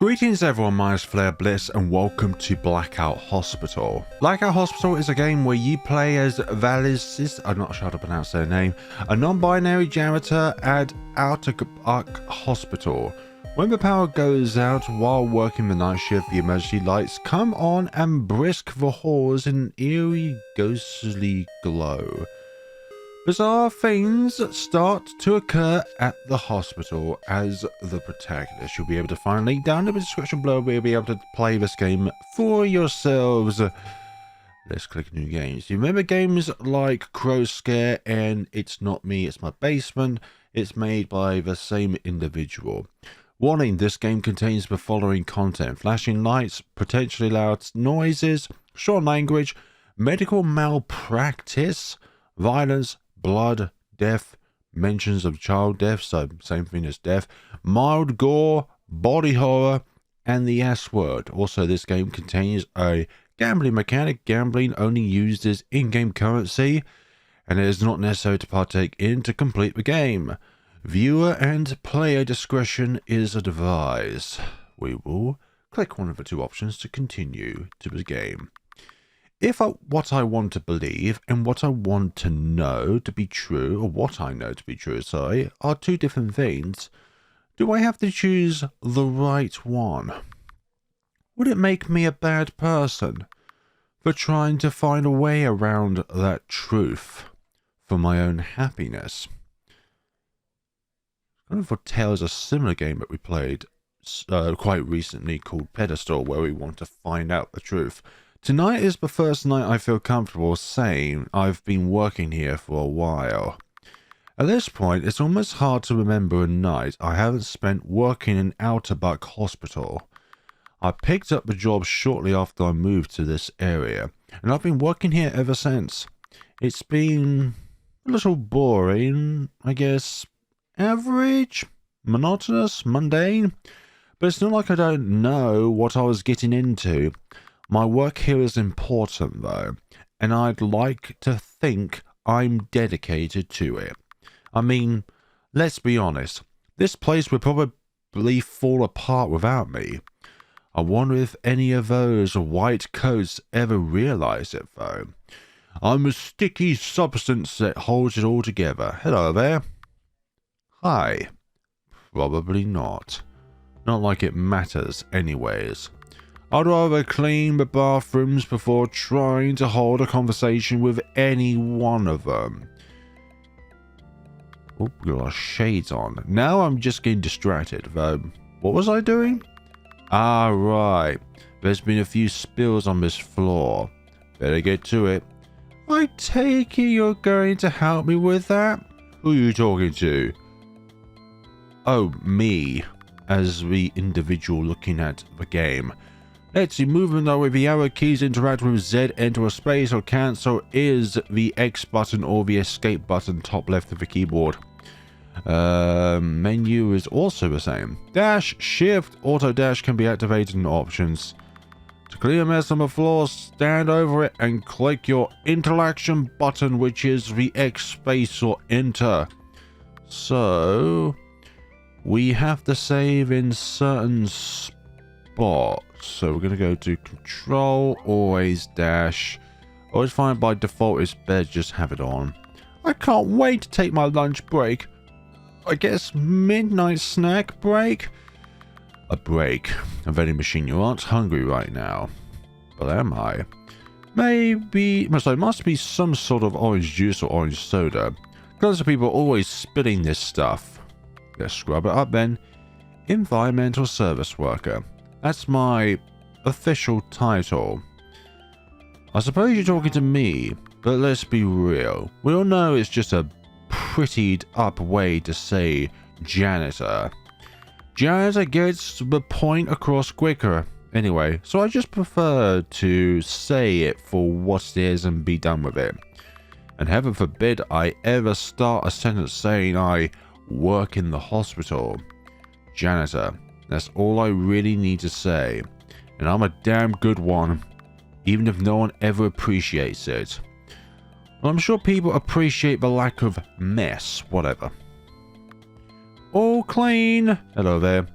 Greetings everyone, my name is Flare Bliss and welcome to Blackout Hospital. Blackout Hospital is a game where you play as Vasilis, I'm not sure how to pronounce their name, a non-binary janitor at Altobuck Hospital. When the power goes out while working the night shift, the emergency lights come on and brisk the halls in an eerie, ghostly glow. Bizarre things start to occur at the hospital as the protagonist. You'll be able to find a link down in the description below where you'll be able to play this game for yourselves. Let's click new games. You remember games like Crow Scare and It's Not Me, It's My Basement? It's made by the same individual. Warning, this game contains the following content: flashing lights, potentially loud noises, strong language, medical malpractice, violence, blood, death, mentions of child death, so same thing as death, mild gore, body horror, and the S word. Also, this game contains a gambling mechanic. Gambling only uses in-game currency, and it is not necessary to partake in to complete the game. Viewer and player discretion is advised. We will click one of the two options to continue to the game. If what I want to believe and what I want to know to be true, or what I know to be true, sorry, are two different things, do I have to choose the right one? Would it make me a bad person for trying to find a way around that truth for my own happiness? Kind of foretells a similar game that we played quite recently called Pedestal, where we want to find out the truth. Tonight is the first night I feel comfortable saying I've been working here for a while. At this point, it's almost hard to remember a night I haven't spent working in Altobuck Hospital. I picked up the job shortly after I moved to this area, and I've been working here ever since. It's been a little boring, I guess, average, monotonous, mundane, but it's not like I don't know what I was getting into. My work here is important, though, and I'd like to think I'm dedicated to it. I mean, let's be honest, this place would probably fall apart without me. I wonder if any of those white coats ever realize it, though. I'm a sticky substance that holds it all together. Hello there. Hi. Probably not. Not like it matters anyways. I'd rather clean the bathrooms before trying to hold a conversation with any one of them. Oh, we got our shades on. Now I'm just getting distracted. What was I doing? Ah, right. There's been a few spills on this floor. Better get to it. I take it you're going to help me with that? Who are you talking to? Oh, me, as the individual looking at the game. Let's see, movement with the arrow keys interact with Z, enter a space, or cancel is the X button or the escape button top left of the keyboard. Menu is also the same. Dash, shift, auto dash can be activated in options. To clear a mess on the floor, stand over it and click your interaction button, which is the X space or enter. So we have to save in certain spots. So we're going to go to control, always dash. Always find by default it's better just have it on. I can't wait to take my lunch break. I guess midnight snack break? A break. A vending machine. You aren't hungry right now. But am I? Maybe. So it must be some sort of orange juice or orange soda. Because people are always spilling this stuff. Let's scrub it up then. Environmental service worker. That's my official title. I suppose you're talking to me, but let's be real. We all know it's just a prettied up way to say janitor. Janitor gets the point across quicker. Anyway, so I just prefer to say it for what it is and be done with it. And heaven forbid I ever start a sentence saying I work in the hospital. Janitor. That's all I really need to say. And I'm a damn good one, even if no one ever appreciates it. Well, I'm sure people appreciate the lack of mess, whatever. All clean. Hello there.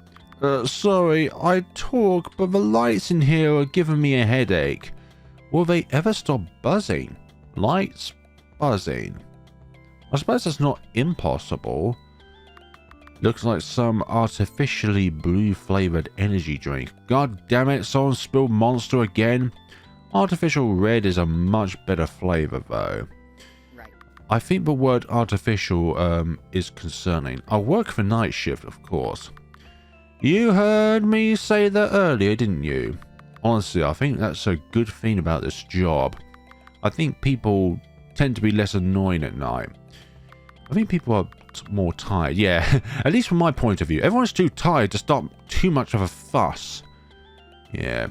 Sorry, I talk, but the lights in here are giving me a headache. Will they ever stop buzzing? Lights buzzing. I suppose that's not impossible. Looks like some artificially blue-flavored energy drink. God damn it, someone spilled Monster again. Artificial red is a much better flavor, though. Right. I think the word artificial is concerning. I work the night shift, of course. You heard me say that earlier, didn't you? Honestly, I think that's a good thing about this job. I think people tend to be less annoying at night. I think people are more tired. Yeah, at least from my point of view. Everyone's too tired to start too much of a fuss. Yeah.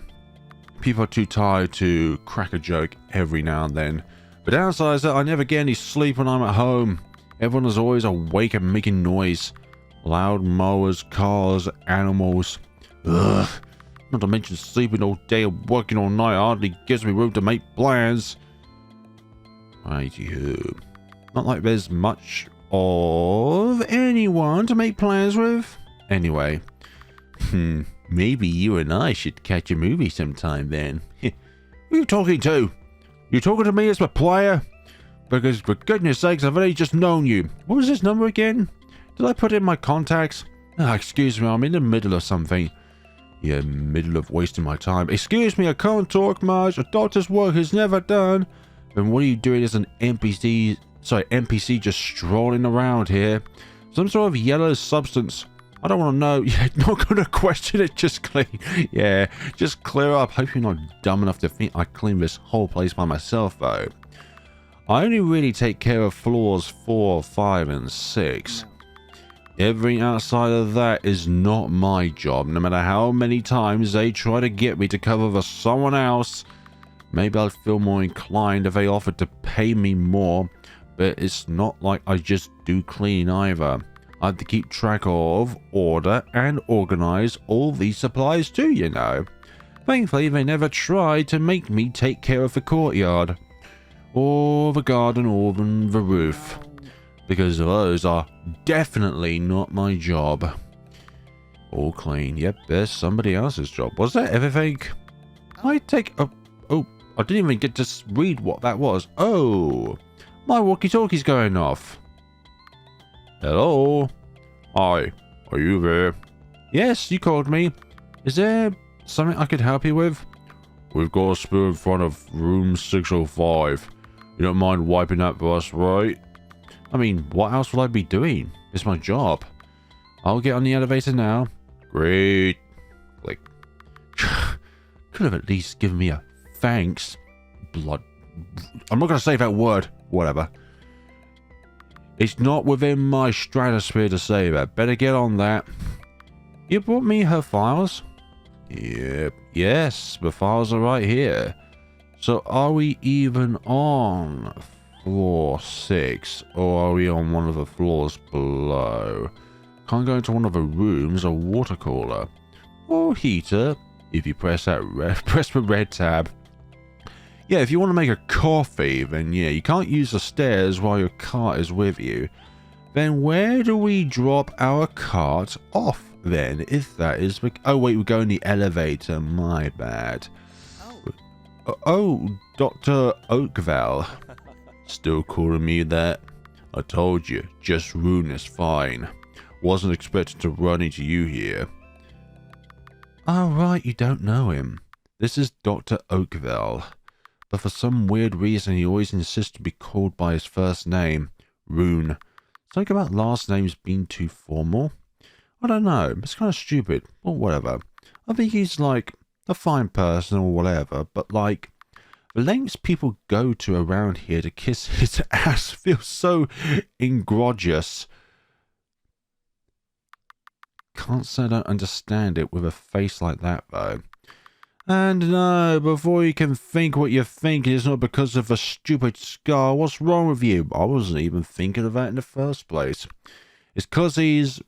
People are too tired to crack a joke every now and then. The downside is that I never get any sleep when I'm at home. Everyone is always awake and making noise. Loud mowers, cars, animals. Ugh. Not to mention sleeping all day and working all night hardly gives me room to make plans. Righty-ho. Not like there's much of anyone to make plans with. Anyway. Maybe you and I should catch a movie sometime then. Who are you talking to? You talking to me as a player? Because for goodness sakes, I've only just known you. What was this number again? Did I put in my contacts? Excuse me, I'm in the middle of something. Yeah, middle of wasting my time. Excuse me, I can't talk much. A doctor's work is never done. Then what are you doing as an NPC just strolling around here? Some sort of yellow substance. I don't want to know. Yeah, not going to question it. Just clean. Yeah, just clear up. Hope you're not dumb enough to think I clean this whole place by myself, though. I only really take care of floors 4, 5, and 6. Everything outside of that is not my job, no matter how many times they try to get me to cover for someone else. Maybe I'd feel more inclined if they offered to pay me more, but it's not like I just do cleaning either. I have to keep track of, order, and organize all these supplies too, you know. Thankfully, they never tried to make me take care of the courtyard, or the garden, or even the roof, because those are definitely not my job. All clean. Yep, there's somebody else's job. Was that everything? I take... Oh, I didn't even get to read what that was. Oh, my walkie-talkie's going off. Hello? Hi, are you there? Yes, you called me. Is there something I could help you with? We've got a spill in front of room 605. You don't mind wiping that for us, right? I mean, what else will I be doing? It's my job. I'll get on the elevator now. Great. Click. Could have at least given me a thanks. Blood. I'm not going to say that word. Whatever. It's not within my stratosphere to say that. Better get on that. You brought me her files? Yep. Yes, the files are right here. So are we even on floor 6? Or are we on one of the floors below? Can't go into one of the rooms, a water cooler. Or heater, if you press that press the red tab. Yeah, if you want to make a coffee, then yeah, you can't use the stairs while your cart is with you. Then where do we drop our cart off then, if that is the... Oh wait, we go in the elevator, my bad. Oh, Dr. Oakvale. Still calling me that? I told you, just Rune is fine. Wasn't expecting to run into you here. Oh right, you don't know him. This is Dr. Oakvale. But for some weird reason he always insists to be called by his first name, Rune. Something about last names being too formal? I don't know, it's kind of stupid, or whatever. I think he's like a fine person or whatever, but like, the lengths people go to around here to kiss his ass feels so ingrodulous. Can't say I don't understand it with a face like that though. And no, before you can think what you're thinking, it's not because of a stupid scar. What's wrong with you? I wasn't even thinking of that in the first place. It's because he's,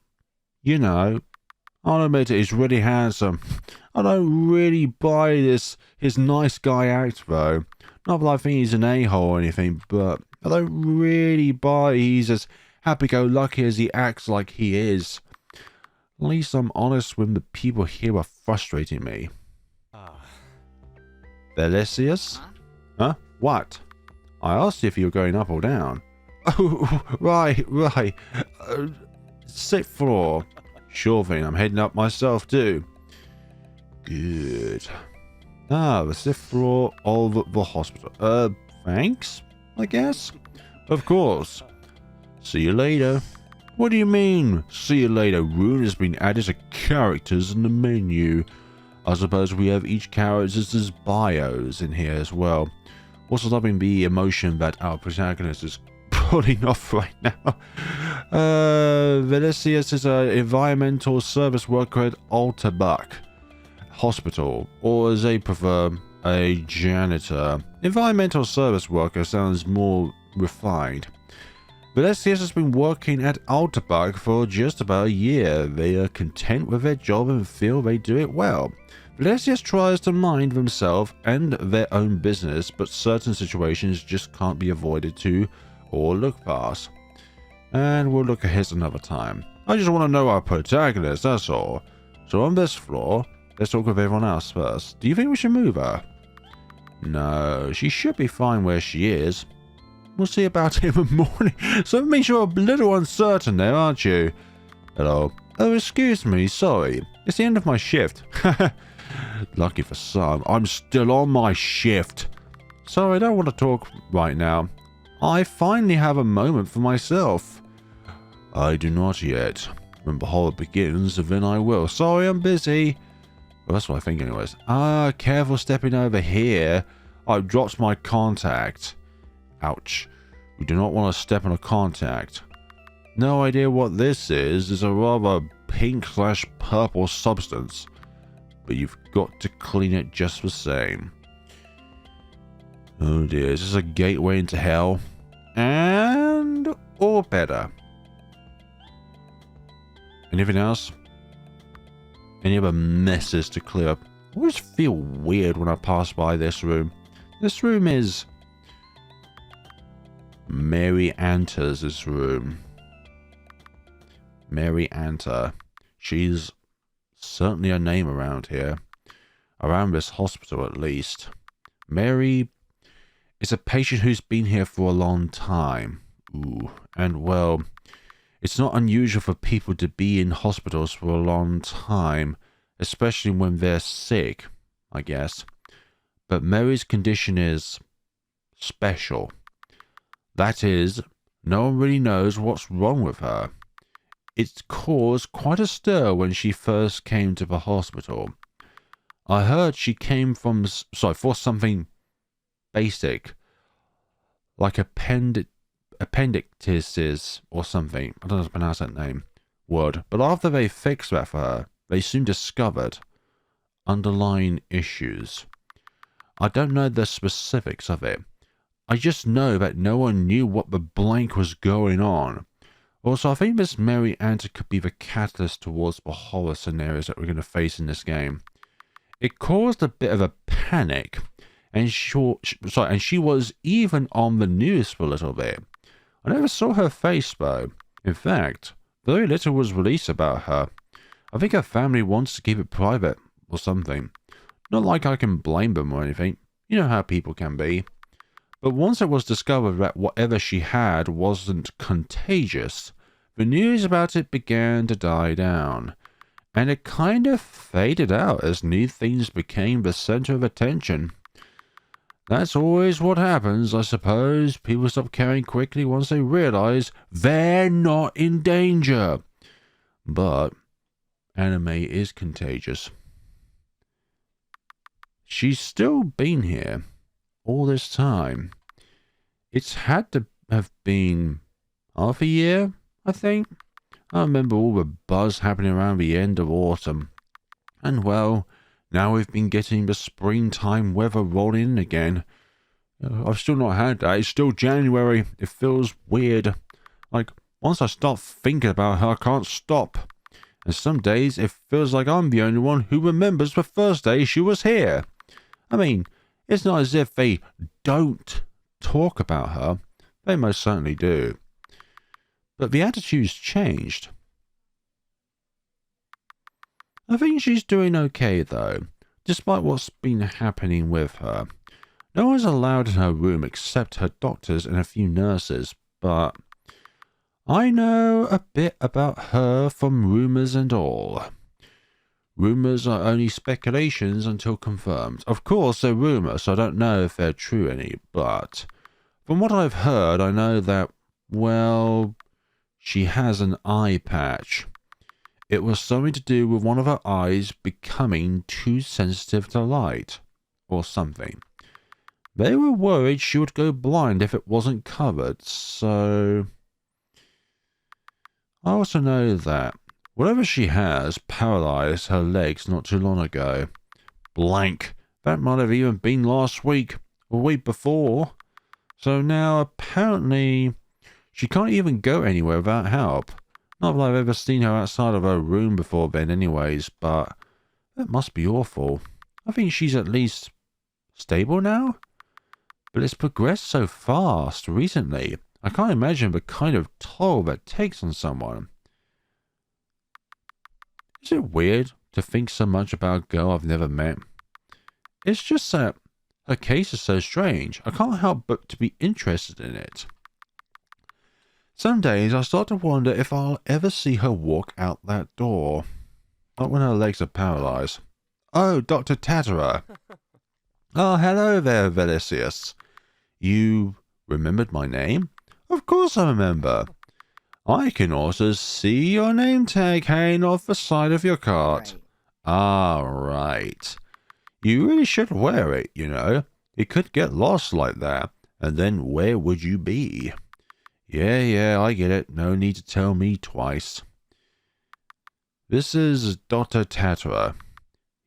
you know, I'll admit it, he's really handsome. I don't really buy this, his nice guy act though. Not that I think he's an a-hole or anything, but I don't really buy he's as happy-go-lucky as he acts like he is. At least I'm honest when the people here are frustrating me. Vasilis? Huh? What? I asked you if you were going up or down. Oh, right. Sixth floor. Sure thing, I'm heading up myself too. Good. Ah, the sixth floor of the hospital. Thanks, I guess? Of course. See you later. What do you mean, see you later? Room has been added to characters in the menu. I suppose we have each character's bios in here as well. Also loving the emotion that our protagonist is putting off right now. Vasilis is an environmental service worker at Altobuck Hospital, or as they prefer, a janitor. Environmental service worker sounds more refined. Vasilis has been working at Altobuck for just about a year. They are content with their job and feel they do it well. Vasilis tries to mind themselves and their own business, but certain situations just can't be avoided to or look past. And we'll look at his another time. I just want to know our protagonist, that's all. So on this floor, let's talk with everyone else first. Do you think we should move her? No, she should be fine where she is. We'll see about it in the morning. So that means you're a little uncertain there, aren't you? Hello. Oh, excuse me, sorry. It's the end of my shift. Lucky for some, I'm still on my shift. Sorry, I don't want to talk right now. I finally have a moment for myself. I do not yet. When the horror begins, then I will. Sorry, I'm busy. Well, that's what I think anyways. Careful stepping over here. I've dropped my contact. Ouch. We do not want to step on a contact. No idea what this is. It's a rather pink/purple substance. But you've got to clean it just the same. Oh dear, is this a gateway into hell? And... or better. Anything else? Any other messes to clear up? I always feel weird when I pass by this room. This room is... Mary Anta's room. Mary Anta. She's certainly a name around here. Around this hospital, at least. Mary is a patient who's been here for a long time. Ooh. And, well, it's not unusual for people to be in hospitals for a long time, especially when they're sick, I guess. But Mary's condition is special. That is, no one really knows what's wrong with her. It caused quite a stir when she first came to the hospital. I heard she came from, for something basic, like appendicitis or something. I don't know how to pronounce that word. But after they fixed that for her, they soon discovered underlying issues. I don't know the specifics of it. I just know that no one knew what the blank was going on. Also, I think this Mary Anta could be the catalyst towards the horror scenarios that we're going to face in this game. It caused a bit of a panic, and she was even on the news for a little bit. I never saw her face, though. In fact, very little was released about her. I think her family wants to keep it private, or something. Not like I can blame them or anything. You know how people can be. But once it was discovered that whatever she had wasn't contagious, the news about it began to die down. And it kind of faded out as new things became the center of attention. That's always what happens, I suppose. People stop caring quickly once they realize they're not in danger. But anime is contagious. She's still been here all this time. It's had to have been half a year, I think. I remember all the buzz happening around the end of autumn. And well, now we've been getting the springtime weather rolling in again. I've still not had that. It's still January. It feels weird. Like, once I start thinking about her, I can't stop. And some days it feels like I'm the only one who remembers the first day she was here. I mean, it's not as if they don't talk about her. They most certainly do. But the attitude's changed. I think she's doing okay, though, despite what's been happening with her. No one's allowed in her room except her doctors and a few nurses, but I know a bit about her from rumors and all. Rumors are only speculations until confirmed. Of course, they're rumors, so I don't know if they're true any, but from what I've heard, I know that, well, she has an eye patch. It was something to do with one of her eyes becoming too sensitive to light, or something. They were worried she would go blind if it wasn't covered, so I also know that whatever she has paralyzed her legs not too long ago. Blank. That might have even been last week, or week before. So now, apparently, she can't even go anywhere without help. Not that I've ever seen her outside of her room before then anyways, but that must be awful. I think she's at least stable now? But it's progressed so fast recently. I can't imagine the kind of toll that takes on someone. Is it weird to think so much about a girl I've never met? It's just that her case is so strange. I can't help but to be interested in it. Some days I start to wonder if I'll ever see her walk out that door. Not when her legs are paralyzed. Oh, Dr. Tatara. Oh, hello there, Vasilis. You remembered my name? Of course I remember. I can also see your name tag hanging off the side of your cart. Right. Ah, right. You really should wear it, you know. It could get lost like that, and then where would you be? Yeah, I get it. No need to tell me twice. This is Dr. Tatara.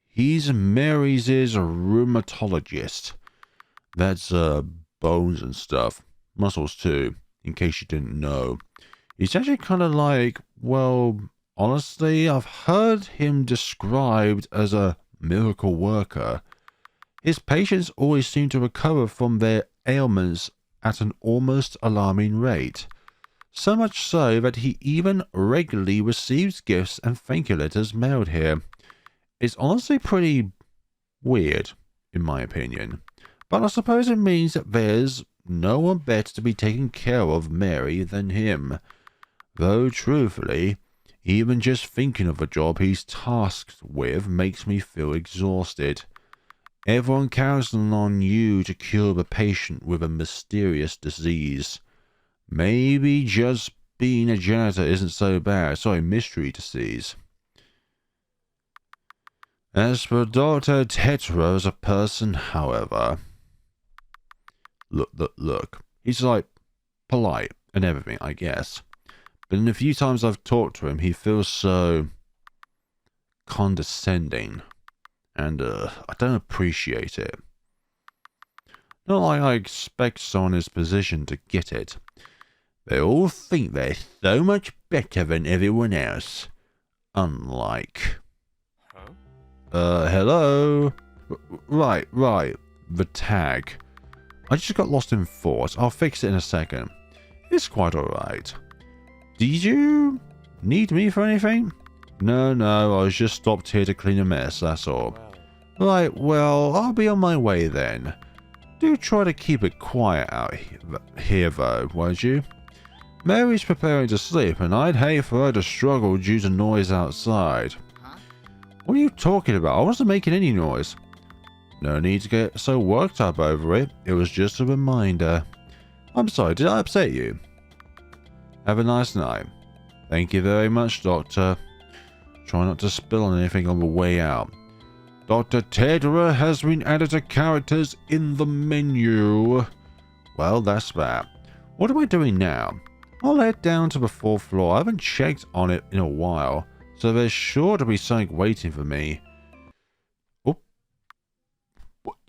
He's Mary's rheumatologist. That's, bones and stuff. Muscles too, in case you didn't know. He's actually kind of like, well, honestly, I've heard him described as a miracle worker. His patients always seem to recover from their ailments at an almost alarming rate. So much so that he even regularly receives gifts and thank you letters mailed here. It's honestly pretty weird, in my opinion. But I suppose it means that there's no one better to be taking care of Mary than him. Though, truthfully, even just thinking of the job he's tasked with makes me feel exhausted. Everyone counting on you to cure the patient with a mysterious disease. Maybe just being a janitor isn't so bad. Sorry, mystery disease. As for Dr. Tatara as a person, however... Look. He's like polite and everything, I guess. But in the few times I've talked to him, he feels so condescending. And I don't appreciate it. Not like I expect someone in his position to get it. They all think they're so much better than everyone else. Unlike... hello? Right. The tag. I just got lost in thought. I'll fix it in a second. It's quite alright. Did you need me for anything? No, I was just stopped here to clean a mess, that's all. Right, well, I'll be on my way then. Do try to keep it quiet out here though, won't you? Mary's preparing to sleep, and I'd hate for her to struggle due to noise outside. What are you talking about? I wasn't making any noise. No need to get so worked up over it. It was just a reminder. I'm sorry, did I upset you? Have a nice night. Thank you very much, Doctor. Try not to spill on anything on the way out. Dr. Tatara has been added to characters in the menu. Well, that's that. What am I doing now? I'll head down to the 4th floor. I haven't checked on it in a while, so there's sure to be something waiting for me. Oh.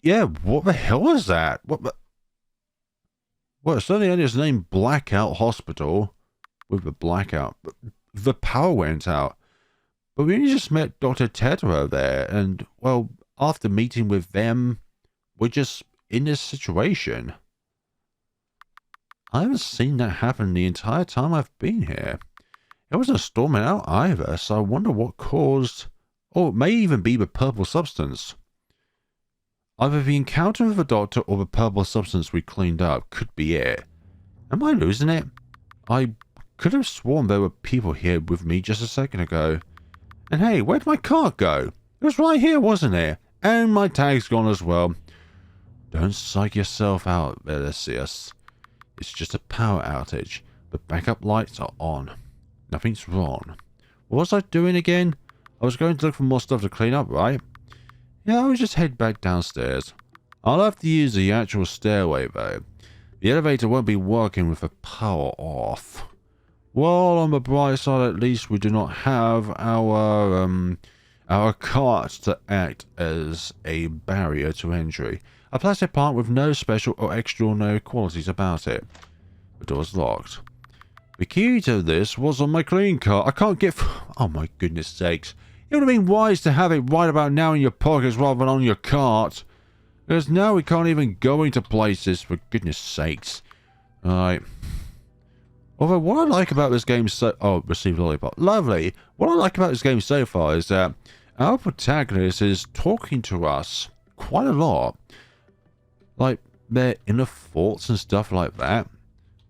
Yeah, what the hell was that? Well, it's certainly only his name, Blackout Hospital. With the blackout. But the power went out. But we only just met Dr. Tatara there, and, well, after meeting with them, we're just in this situation. I haven't seen that happen the entire time I've been here. It wasn't storming out either, so I wonder what caused Or it may even be the purple substance. Either the encounter with the doctor or the purple substance we cleaned up could be it. Am I losing it? I could have sworn there were people here with me just a second ago. And hey, where'd my cart go? It was right here, wasn't it? And my tag's gone as well. Don't psych yourself out, Vasilis. It's just a power outage. The backup lights are on. Nothing's wrong. What was I doing again? I was going to look for more stuff to clean up, right? Yeah, I would just head back downstairs. I'll have to use the actual stairway, though. The elevator won't be working with the power off. Well, on the bright side, at least we do not have our cart to act as a barrier to entry. A plastic part with no special or extraordinary qualities about it. The door's locked. The key to this was on my clean cart. I can't get... Oh my goodness sakes. It would have been wise to have it right about now in your pockets rather than on your cart. Because now we can't even go into places, for goodness sakes. Alright. Although what I like about this game so... Oh, received lollipop. Lovely. What I like about this game so far is that our protagonist is talking to us quite a lot. Like, their inner thoughts and stuff like that.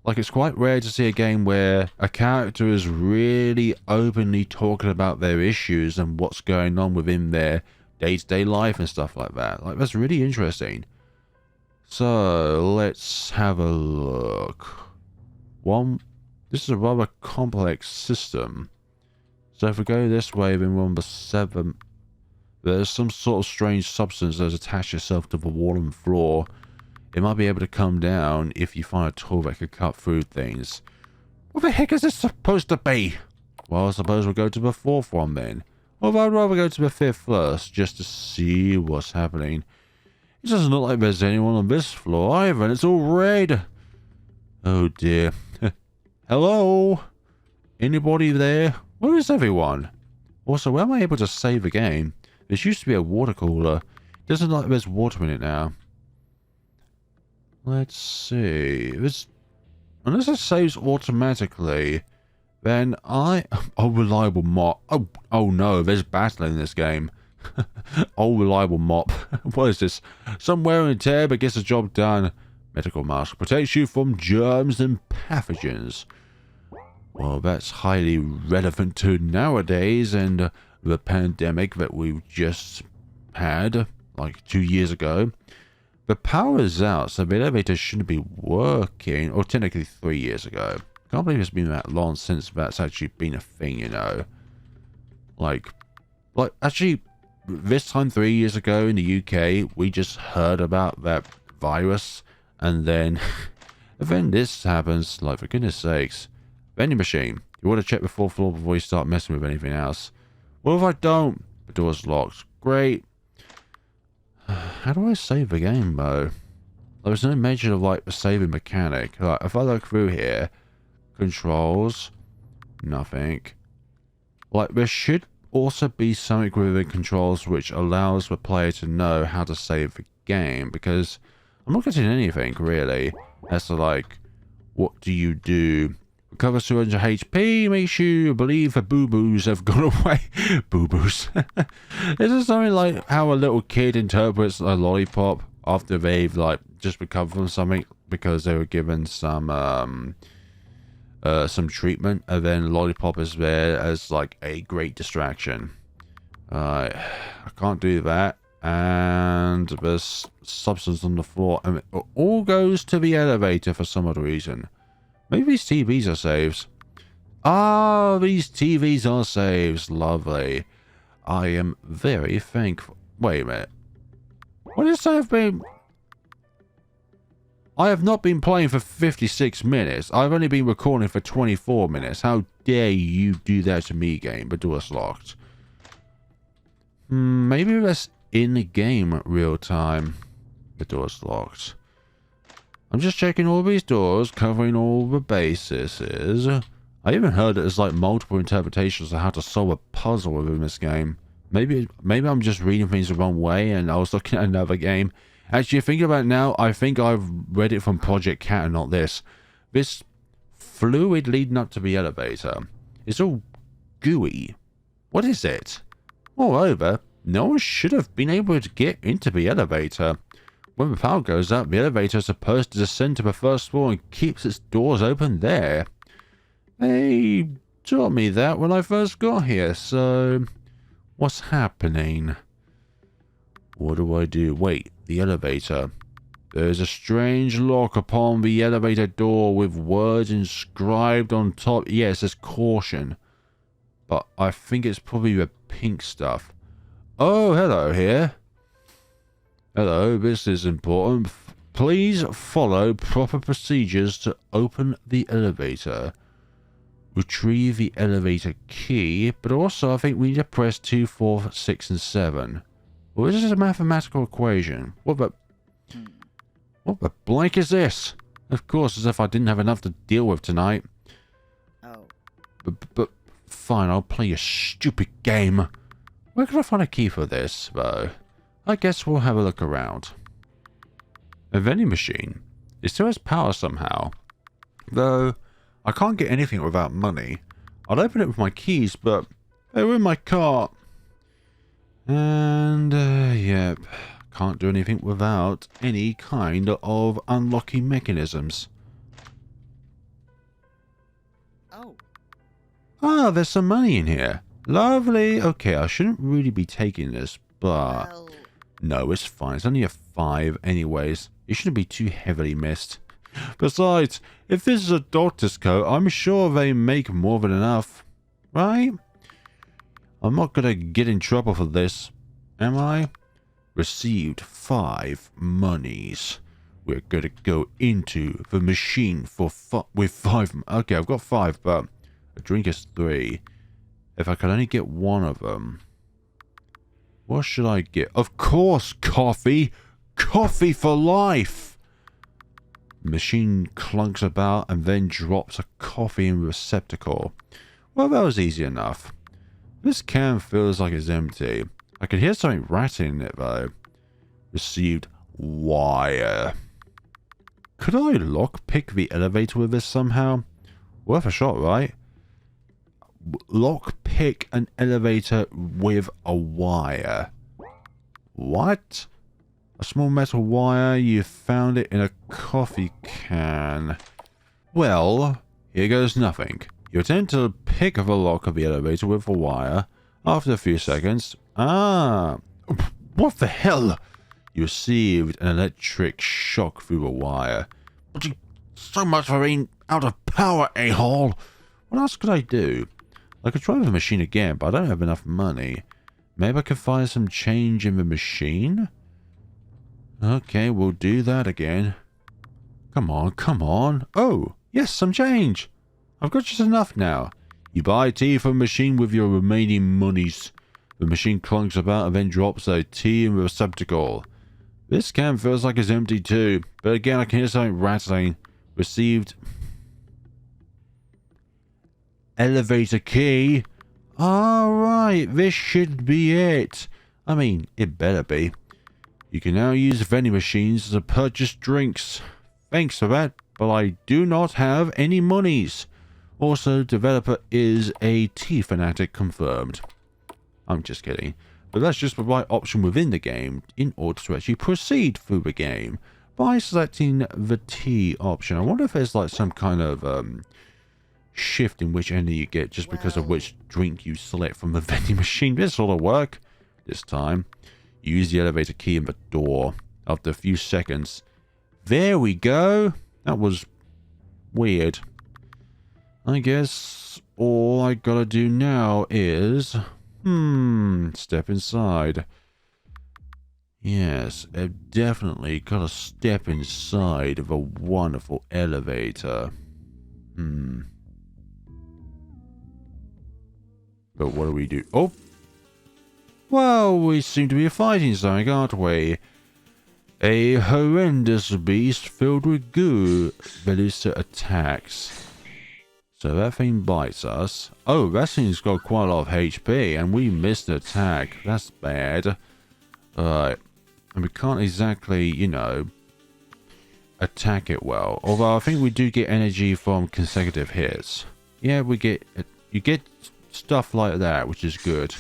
Like, it's quite rare to see a game where a character is really openly talking about their issues and what's going on within their day-to-day life and stuff like that. Like, that's really interesting. So, let's have a look. This is a rather complex system. So if we go this way, then we're on the 7th. There's some sort of strange substance that's attached itself to the wall and floor. It might be able to come down if you find a tool that could cut through things. What the heck is this supposed to be? Well, I suppose we'll go to the 4th one then. Although I'd rather go to the 5th first, just to see what's happening. It doesn't look like there's anyone on this floor either, and it's all red. Oh dear. Hello? Anybody there? Where is everyone? Also, where am I able to save a game? This used to be a water cooler. It doesn't look like there's water in it now. Let's see. Unless it saves automatically, then oh, reliable mop. Oh no, there's battle in this game. Oh, reliable mop. What is this? Some wear and tear, but gets the job done. Medical mask protects you from germs and pathogens. Well, that's highly relevant to nowadays and the pandemic that we've just had, like 2 years ago. The power is out, so the elevator shouldn't be working, or technically 3 years ago. Can't believe it's been that long since that's actually been a thing, you know. Like actually, this time 3 years ago in the UK, we just heard about that virus, and then this happens, like, for goodness sakes. Vending machine. You want to check the 4th floor before you start messing with anything else. What if I don't? The door's locked. Great. How do I save the game, though? There's no mention of, like, the saving mechanic. Like, if I look through here, controls, nothing. Like, there should also be something within controls which allows the player to know how to save the game, because I'm not getting anything, really, as to, like, what do you do? Recover 200 HP, make sure you believe the boo-boos have gone away. Boo-boos. This is something like how a little kid interprets a lollipop after they've, like, just recovered from something because they were given some treatment, and then lollipop is there as, like, a great distraction. I can't do that. And there's substance on the floor, and it all goes to the elevator for some other reason. Maybe these TVs are saves. Ah, these TVs are saves. Lovely. I am very thankful. Wait a minute. What did I have been? I have not been playing for 56 minutes. I've only been recording for 24 minutes. How dare you do that to me, game? The door's locked. Maybe that's in the game real time. The door's locked. I'm just checking all these doors, covering all the bases. I even heard that there's like multiple interpretations of how to solve a puzzle within this game. Maybe I'm just reading things the wrong way and I was looking at another game. Actually, thinking about it now, I think I've read it from Project Cat and not this. This fluid leading up to the elevator. It's all gooey. What is it? Moreover, no one should have been able to get into the elevator. When the power goes up, the elevator is supposed to descend to the first floor and keeps its doors open there. They taught me that when I first got here, so what's happening? What do I do? Wait, the elevator. There's a strange lock upon the elevator door with words inscribed on top. Yes, there's caution. But I think it's probably the pink stuff. Oh, hello here. Hello, this is important. Please follow proper procedures to open the elevator. Retrieve the elevator key, but also I think we need to press 2, 4, 6, and 7. Well, this is a mathematical equation. What the blank is this? Of course, as if I didn't have enough to deal with tonight. Oh. But fine, I'll play your stupid game. Where can I find a key for this, though? I guess we'll have a look around. A vending machine. It still has power somehow. Though, I can't get anything without money. I'd open it with my keys, but they were in my car. And, yep. Can't do anything without any kind of unlocking mechanisms. Oh. Ah, there's some money in here. Lovely. Okay, I shouldn't really be taking this, but... Well. No, it's fine. It's only a 5 anyways. It shouldn't be too heavily missed. Besides, if this is a doctor's coat, I'm sure they make more than enough. Right? I'm not gonna get in trouble for this, am I? Received 5 monies. We're gonna go into the machine for with 5. Okay, I've got 5, but a drink is 3. If I could only get one of them. What should I get? Of course, coffee! Coffee for life! The machine clunks about and then drops a coffee in the receptacle. Well, that was easy enough. This can feels like it's empty. I can hear something rattling in it, though. Received wire. Could I lockpick the elevator with this somehow? Worth a shot, right? Lockpick an elevator with a wire. What? A small metal wire? You found it in a coffee can. Well, here goes nothing. You attempt to pick the lock of the elevator with a wire. After a few seconds... Ah! What the hell? You received an electric shock through the wire. So much for being out of power, a-hole! What else could I do? I could try the machine again, but I don't have enough money. Maybe I could find some change in the machine? Okay, we'll do that again. Come on, come on. Oh, yes, some change. I've got just enough now. You buy tea from the machine with your remaining monies. The machine clunks about and then drops a tea in the receptacle. This can feels like it's empty too, but again I can hear something rattling. Received... elevator key. Alright, this should be it. I mean, it better be. You can now use vending machines to purchase drinks. Thanks for that, but I do not have any monies. Also, developer is a tea fanatic confirmed. I'm just kidding. But that's just the right option within the game in order to actually proceed through the game by selecting the tea option. I wonder if there's like some kind of shift in which ending you get just because of which drink you select from the vending machine. This will work this time. Use the elevator key in the door. After a few seconds. There we go. That was weird. I guess all I gotta do now is... step inside. Yes, I've definitely gotta step inside of a wonderful elevator. But what do we do? Oh! Well, we seem to be fighting something, aren't we? A horrendous beast filled with goo. Vasilis attacks. So that thing bites us. Oh, that thing's got quite a lot of HP, and we missed the attack. That's bad. Alright. And we can't exactly, you know, attack it well. Although I think we do get energy from consecutive hits. Yeah, we get... you get stuff like that, which is good.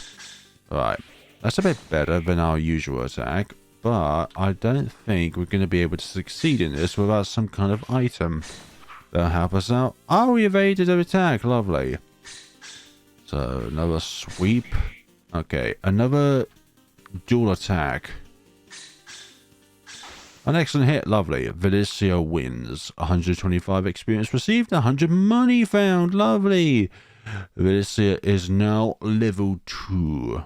Right. That's a bit better than our usual attack, but I don't think we're going to be able to succeed in this without some kind of item that'll help us out. Oh, we evaded the attack. Lovely. So, another sweep. Okay, another dual attack. An excellent hit. Lovely. Valicia wins. 125 experience received. 100 money found. Lovely. Valicia is now level 2.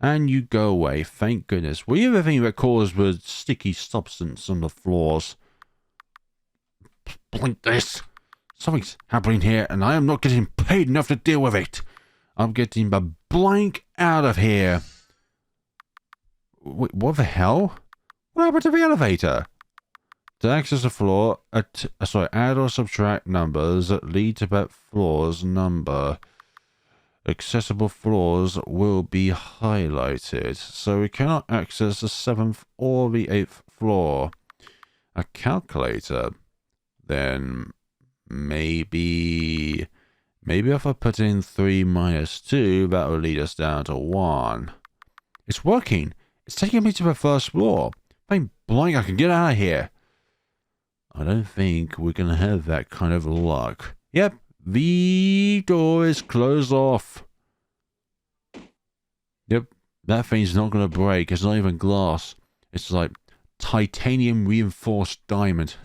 And you go away. Thank goodness. Were you ever think that caused with sticky substance on the floors? Blink this. Something's happening here, and I am not getting paid enough to deal with it. I'm getting the blank out of here. Wait, what the hell? What happened to the elevator? To access the floor, add or subtract numbers that lead to that floor's number. Accessible floors will be highlighted, so we cannot access the 7th or the 8th floor. A calculator. Then maybe if I put in 3 minus 2, that will lead us down to 1. It's working. It's taking me to the first floor. Thank blank I can get out of here. I don't think we're going to have that kind of luck. Yep, the door is closed off. Yep, that thing's not going to break. It's not even glass. It's like titanium reinforced diamond.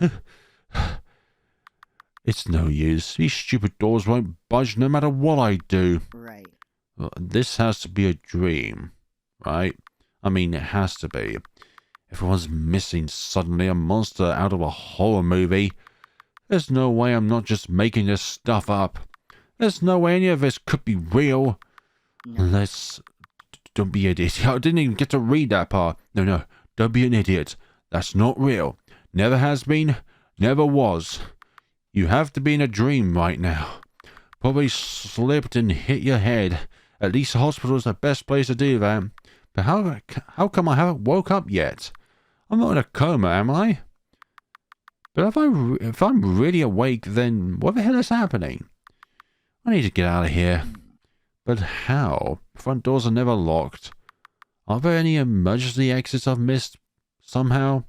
It's no use. These stupid doors won't budge no matter what I do. Right. Well, this has to be a dream, right? I mean, it has to be. Everyone's missing suddenly, a monster out of a horror movie. There's no way I'm not just making this stuff up. There's no way any of this could be real. No. Unless... Don't be an idiot. I didn't even get to read that part. No. Don't be an idiot. That's not real. Never has been. Never was. You have to be in a dream right now. Probably slipped and hit your head. At least the hospital's the best place to do that. But how come I haven't woke up yet? I'm not in a coma, am I? But if I'm really awake, then what the hell is happening? I need to get out of here. But how? Front doors are never locked. Are there any emergency exits I've missed somehow?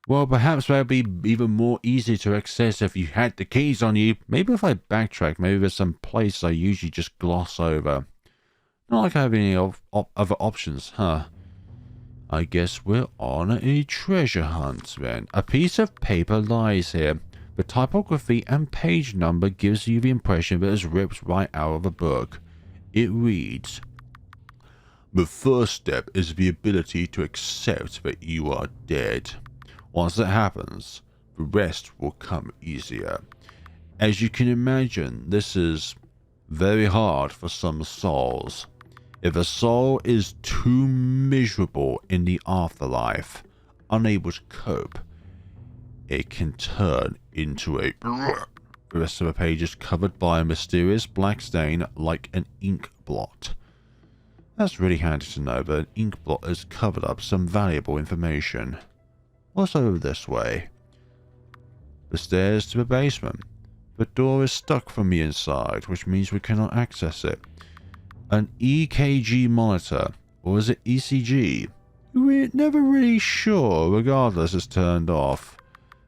Well, perhaps that would be even more easy to access if you had the keys on you. Maybe if I backtrack, maybe there's some place I usually just gloss over. Not like I have any other options, huh? I guess we're on a treasure hunt then. A piece of paper lies here. The typography and page number gives you the impression that it's ripped right out of a book. It reads, "The first step is the ability to accept that you are dead. Once that happens, the rest will come easier. As you can imagine, this is very hard for some souls. If a soul is too miserable in the afterlife, unable to cope, it can turn into a..." The rest of the page is covered by a mysterious black stain like an ink blot. That's really handy to know that an ink blot has covered up some valuable information. What's over this way? The stairs to the basement. The door is stuck from the inside, which means we cannot access it. An EKG monitor, or is it ECG? We're never really sure, regardless it's turned off.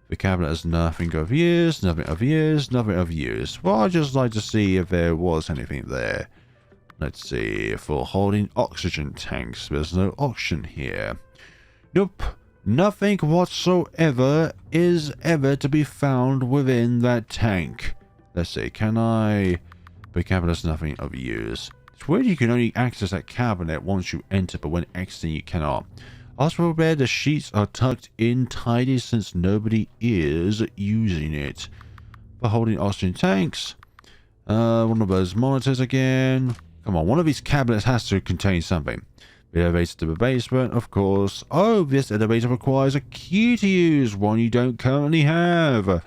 The cabinet has nothing of use, nothing of use, nothing of use. Well, I'd just like to see if there was anything there. Let's see, for holding oxygen tanks, there's no oxygen here. Nope, nothing whatsoever is ever to be found within that tank. Let's see, can I... The cabinet has nothing of use. It's weird you can only access that cabinet once you enter, but when exiting you cannot. Hospital bed, the sheets are tucked in tidy since nobody is using it. For holding oxygen tanks. One of those monitors again. Come on, one of these cabinets has to contain something. The elevator to the basement, of course. Oh, this elevator requires a key to use, one you don't currently have.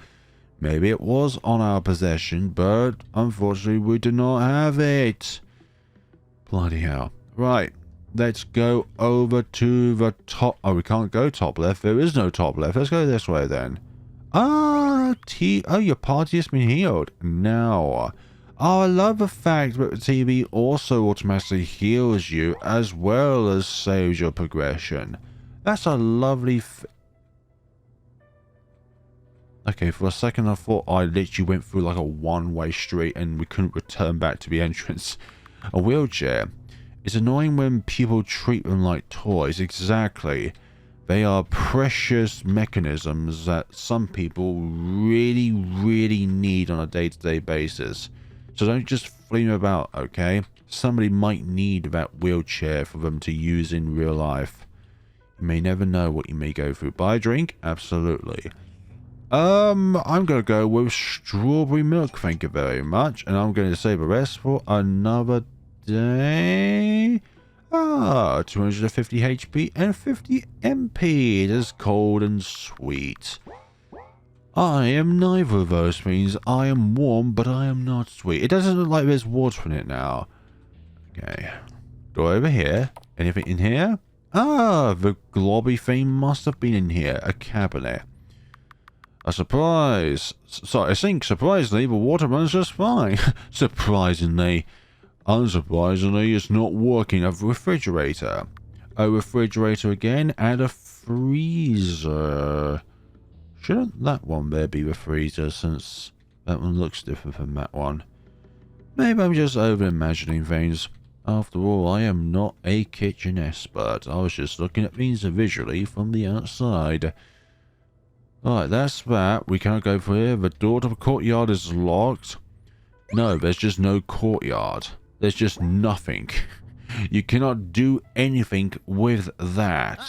Maybe it was on our possession, but unfortunately we do not have it. Bloody hell. Right. Let's go over to the top. Oh, we can't go top left. There is no top left. Let's go this way then. Ah, your party has been healed. Now, Oh, I love the fact that the TV also automatically heals you as well as saves your progression. That's a lovely Okay, for a second I thought I literally went through like a one-way street and we couldn't return back to the entrance. A wheelchair. It's annoying when people treat them like toys. Exactly. They are precious mechanisms that some people really, really need on a day-to-day basis. So don't just fling them about, okay? Somebody might need that wheelchair for them to use in real life. You may never know what you may go through. Buy a drink? Absolutely. I'm gonna go with strawberry milk, thank you very much. And I'm going to save the rest for another day. 250 HP and 50 MP. It is cold and sweet. I am neither of those things. I am warm, but I am not sweet. It doesn't look like there's water in it now. Okay. Go over here. Anything in here? The globby thing must have been in here. A cabinet. A surprise. Sorry, I think surprisingly the water runs just fine. Surprisingly. Unsurprisingly, it's not working. A refrigerator. A refrigerator again, and a freezer. Shouldn't that one there be the freezer, since that one looks different from that one? Maybe I'm just over-imagining things. After all, I am not a kitchen expert. I was just looking at things visually from the outside. Alright, that's that. We can't go through here. The door to the courtyard is locked. No, there's just no courtyard. There's just nothing. You cannot do anything with that.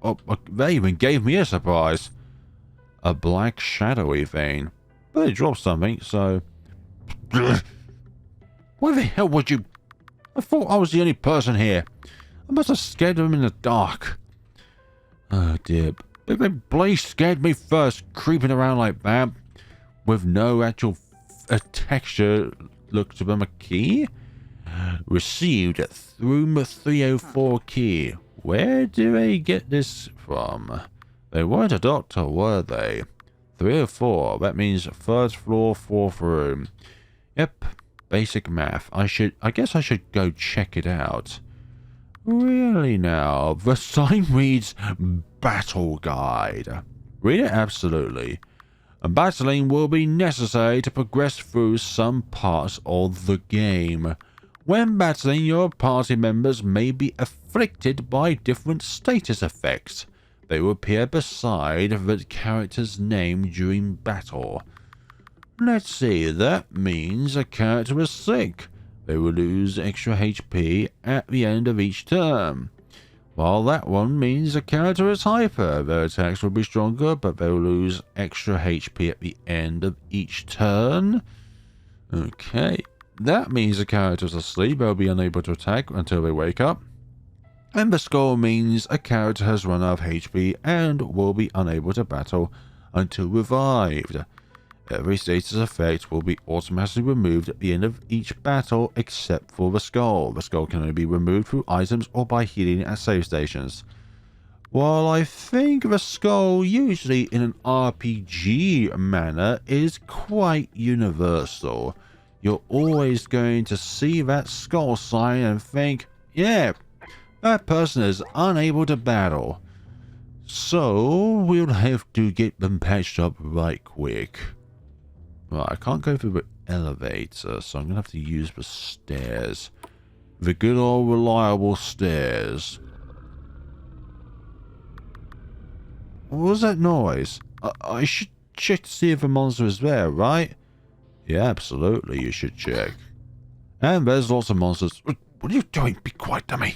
Oh, they even gave me a surprise. A black shadowy thing. But they dropped something, so... Why the hell would you... I thought I was the only person here. I must have scared them in the dark. Oh dear. They blaze scared me first, creeping around like that. With no actual texture. Look to them a key. Received through 304 key. Where do they get this from? They weren't a doctor, were they? 304. That means 3rd floor, 4th room. Yep. Basic math. I guess I should go check it out. Really now? The sign reads Battle Guide. Read it? Absolutely. Battling will be necessary to progress through some parts of the game. When battling, your party members may be afflicted by different status effects. They will appear beside the character's name during battle. Let's see, that means a character is sick. They will lose extra HP at the end of each turn. While that one means a character is hyper. Their attacks will be stronger, but they will lose extra HP at the end of each turn. Okay. That means the character is asleep. They'll be unable to attack until they wake up. And the skull means a character has run out of HP and will be unable to battle until revived. Every status effect will be automatically removed at the end of each battle except for the skull. The skull can only be removed through items or by healing at save stations. While I think the skull, usually in an RPG manner, is quite universal, you're always going to see that skull sign and think, yeah, that person is unable to battle. So we'll have to get them patched up right quick. Right, I can't go through the elevator, so I'm going to have to use the stairs. The good old reliable stairs. What was that noise? I should check to see if the monster is there, right? Yeah, absolutely, you should check. And there's lots of monsters. What are you doing? Be quiet, dummy.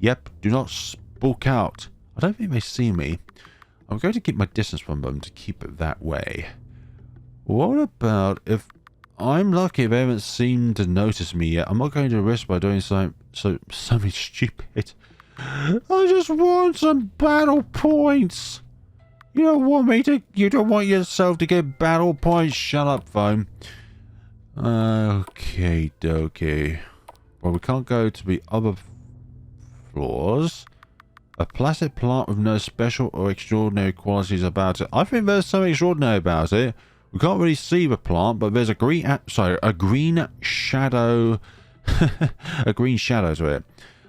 Yep, do not spook out. I don't think they see me. I'm going to keep my distance from them to keep it that way. What about if I'm lucky they haven't seemed to notice me yet? I'm not going to risk by doing something stupid. I just want some battle points. You don't want yourself to get battle points. Shut up, phone. Okay, dokie. Well, we can't go to the other floors. A plastic plant with no special or extraordinary qualities about it. I think there's something extraordinary about it. We can't really see the plant, but there's a green shadow. A green shadow to it.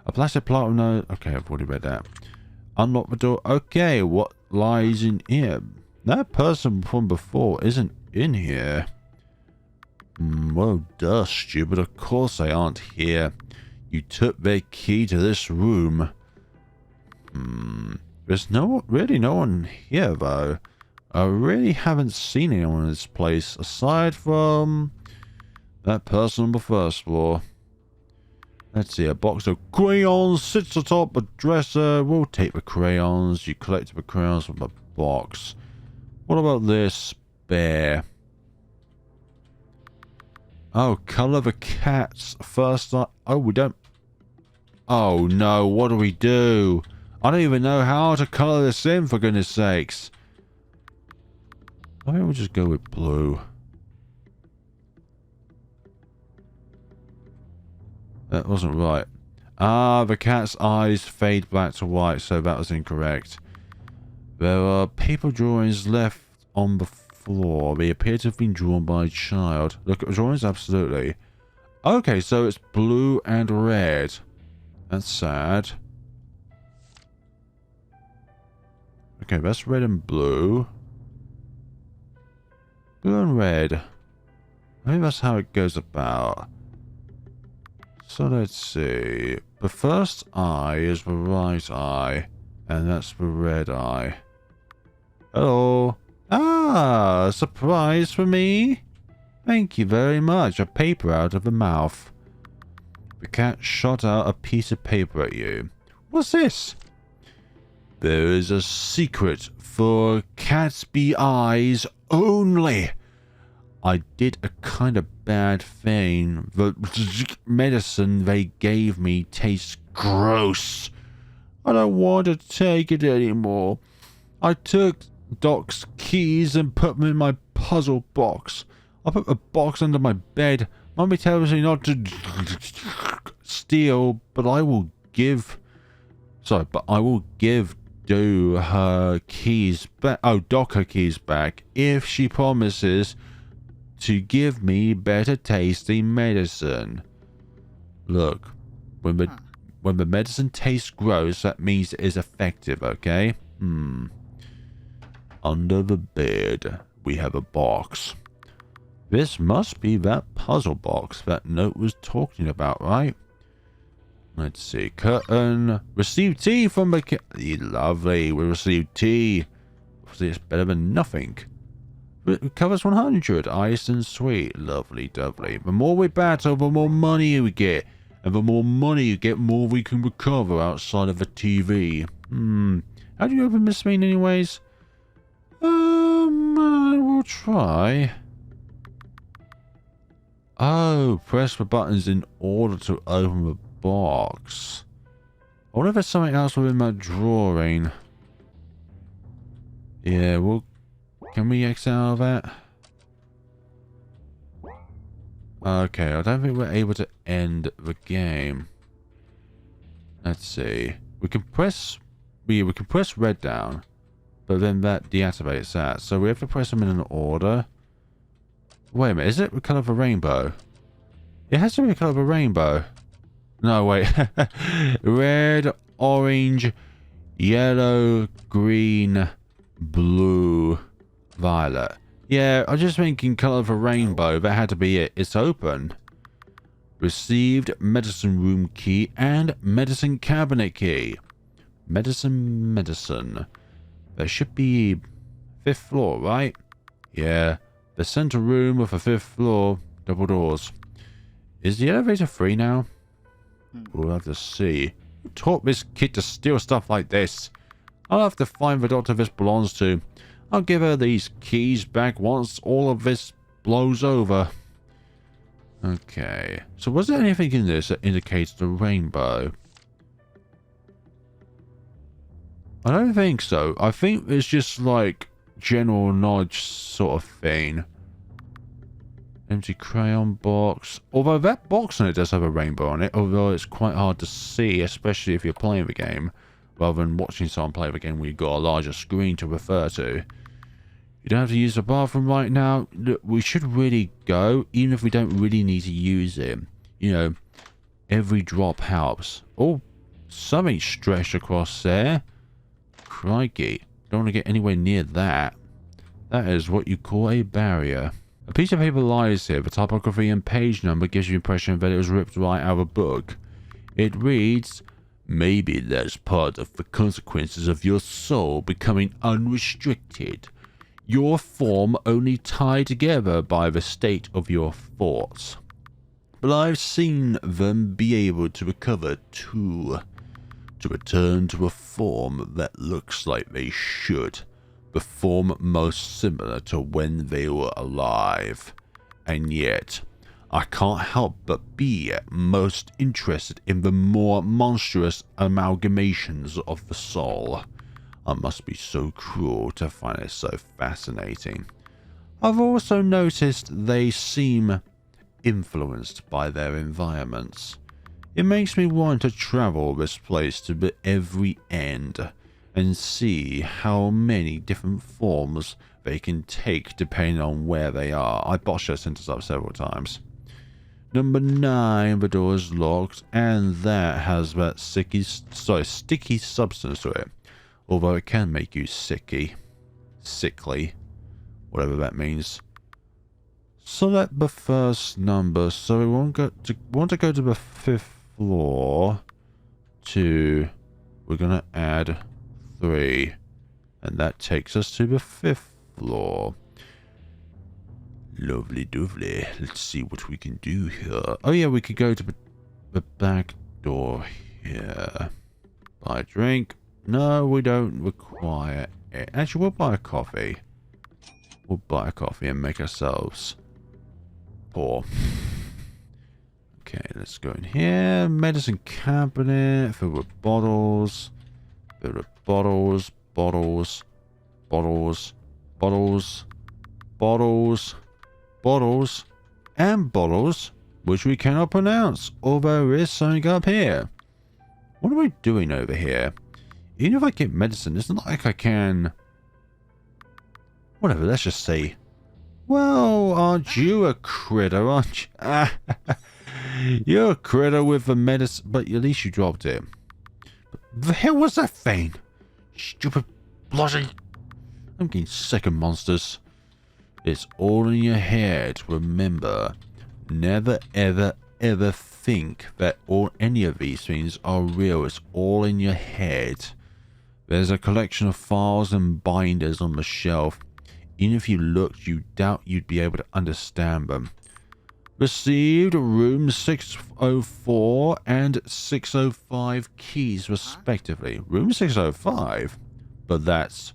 A plastic plant with no... Okay, I've already read that. Unlock the door. Okay, what lies in here? That person from before isn't in here. Well, duh, stupid. Of course they aren't here. You took their key to this room. There's really no one here, though. I really haven't seen anyone in this place, aside from that person on the first floor. Let's see, a box of crayons sits atop the dresser. We'll take the crayons. You collect the crayons from the box. What about this bear? Oh, color the cats first. Oh, we don't. Oh no, what do we do? I don't even know how to color this in, for goodness sakes. Why don't we just go with blue? That wasn't right. Ah, the cat's eyes fade black to white, so that was incorrect. There are paper drawings left on the floor. They appear to have been drawn by a child. Look at the drawings? Absolutely. Okay, so it's blue and red. That's sad. Okay, that's red and blue. Blue and red. Maybe that's how it goes about. So let's see. The first eye is the right eye. And that's the red eye. Hello. Ah, a surprise for me? Thank you very much. A paper out of the mouth. The cat shot out a piece of paper at you. What's this? There is a secret for cat's bee eyes only. I did a kind of bad thing. The medicine they gave me tastes gross. I don't want to take it anymore. I took Doc's keys and put them in my puzzle box. I put the box under my bed. Mummy tells me not to steal, but I will give... Sorry, but I will give Do her keys back. Oh, Doc her keys back if she promises to give me better tasting medicine. Look, when the medicine tastes gross, that means it is effective, okay? Under the bed, we have a box. This must be that puzzle box that note was talking about, right? Let's see. Curtain. Receive tea from the... Lovely. We received tea. It's better than nothing. It covers 100. Ice and sweet. Lovely, lovely. The more we battle, the more money we get. And the more money you get, more we can recover outside of the TV. How do you open this thing anyways? I will try. Oh, press the buttons in order to open the box. I wonder if there's something else within that drawing. Yeah, well, can we exit out of that? Okay, I don't think we're able to end the game. Let's see. We can press red down, but then that deactivates that. So we have to press them in an order. Wait a minute, is it the colour of a rainbow? It has to be the colour of a rainbow. No, wait. Red, orange, yellow, green, blue, violet. Yeah, I'm just thinking colour of a rainbow. That had to be it. It's open. Received medicine room key and medicine cabinet key. Medicine. There should be 5th floor, right? Yeah. The center room with a 5th floor. Double doors. Is the elevator free now? We'll have to see. Who taught this kid to steal stuff like this? I'll have to find the doctor this belongs to. I'll give her these keys back once all of this blows over. Okay. So was there anything in this that indicates the rainbow? I don't think so. I think it's just like general knowledge sort of thing. Empty crayon box. Although that box on it does have a rainbow on it, although it's quite hard to see, especially if you're playing the game, rather than watching someone play the game where you've got a larger screen to refer to. You don't have to use the bathroom right now. Look, we should really go, even if we don't really need to use it. You know, every drop helps. Oh, something stretched across there. Crikey. Don't want to get anywhere near that. That is what you call a barrier. A piece of paper lies here. The typography and page number gives you the impression that it was ripped right out of a book. It reads, "Maybe that's part of the consequences of your soul becoming unrestricted. Your form only tied together by the state of your thoughts. But I've seen them be able to recover too. To return to a form that looks like they should. The form most similar to when they were alive. And yet, I can't help but be most interested in the more monstrous amalgamations of the soul. I must be so cruel to find it so fascinating. I've also noticed they seem influenced by their environments. It makes me want to travel this place to the every end and see how many different forms they can take depending on where they are." I botched that sentence up several times. Number 9, the door is locked, and that has that sticky substance to it. Although it can make you sickly, whatever that means. Select the first number, so we want to go to the 5th floor. We're gonna add 3, and that takes us to the 5th floor. Lovely dovely. Let's see what we can do here. Oh yeah, we could go to the back door here. Buy a drink. No, we don't require it. Actually, we'll buy a coffee. We'll buy a coffee and make ourselves poor. Okay, let's go in here. Medicine cabinet filled with bottles. Filled with bottles, bottles, bottles, bottles, bottles, bottles, and bottles, which we cannot pronounce, although there is something up here. What am I doing over here? Even if I get medicine, it's not like I can... Whatever, let's just see. Well, aren't you a critter, aren't you? You're a critter with the medicine, but at least you dropped it. But the hell was that thing? Stupid bloody... I'm getting sick of monsters. It's all in your head, remember. Never, ever, ever think that any of these things are real. It's all in your head. There's a collection of files and binders on the shelf. Even if you looked, you doubt you'd be able to understand them. Received room 604 and 605 keys, respectively. Room 605? But that's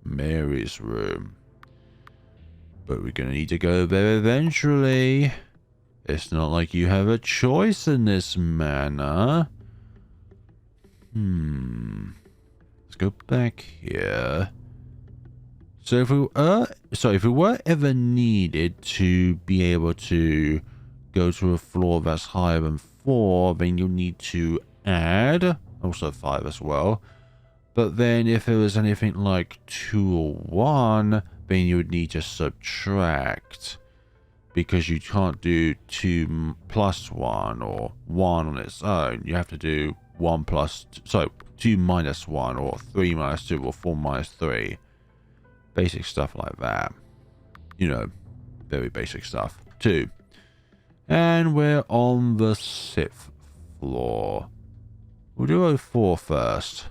Mary's room. But we're going to need to go there eventually. It's not like you have a choice in this manner. Let's go back here. So if we were ever needed to be able to go to a floor that's higher than 4, then you'll need to add also 5 as well. But then if it was anything like 2 or 1, then you would need to subtract, because you can't do 2 plus 1 or 1 on its own. You have to do 1 plus, so 2 minus 1 or 3 minus 2 or 4 minus 3. Basic stuff like that. You know, very basic stuff. 2. And we're on the 6th floor. We'll do 04 first.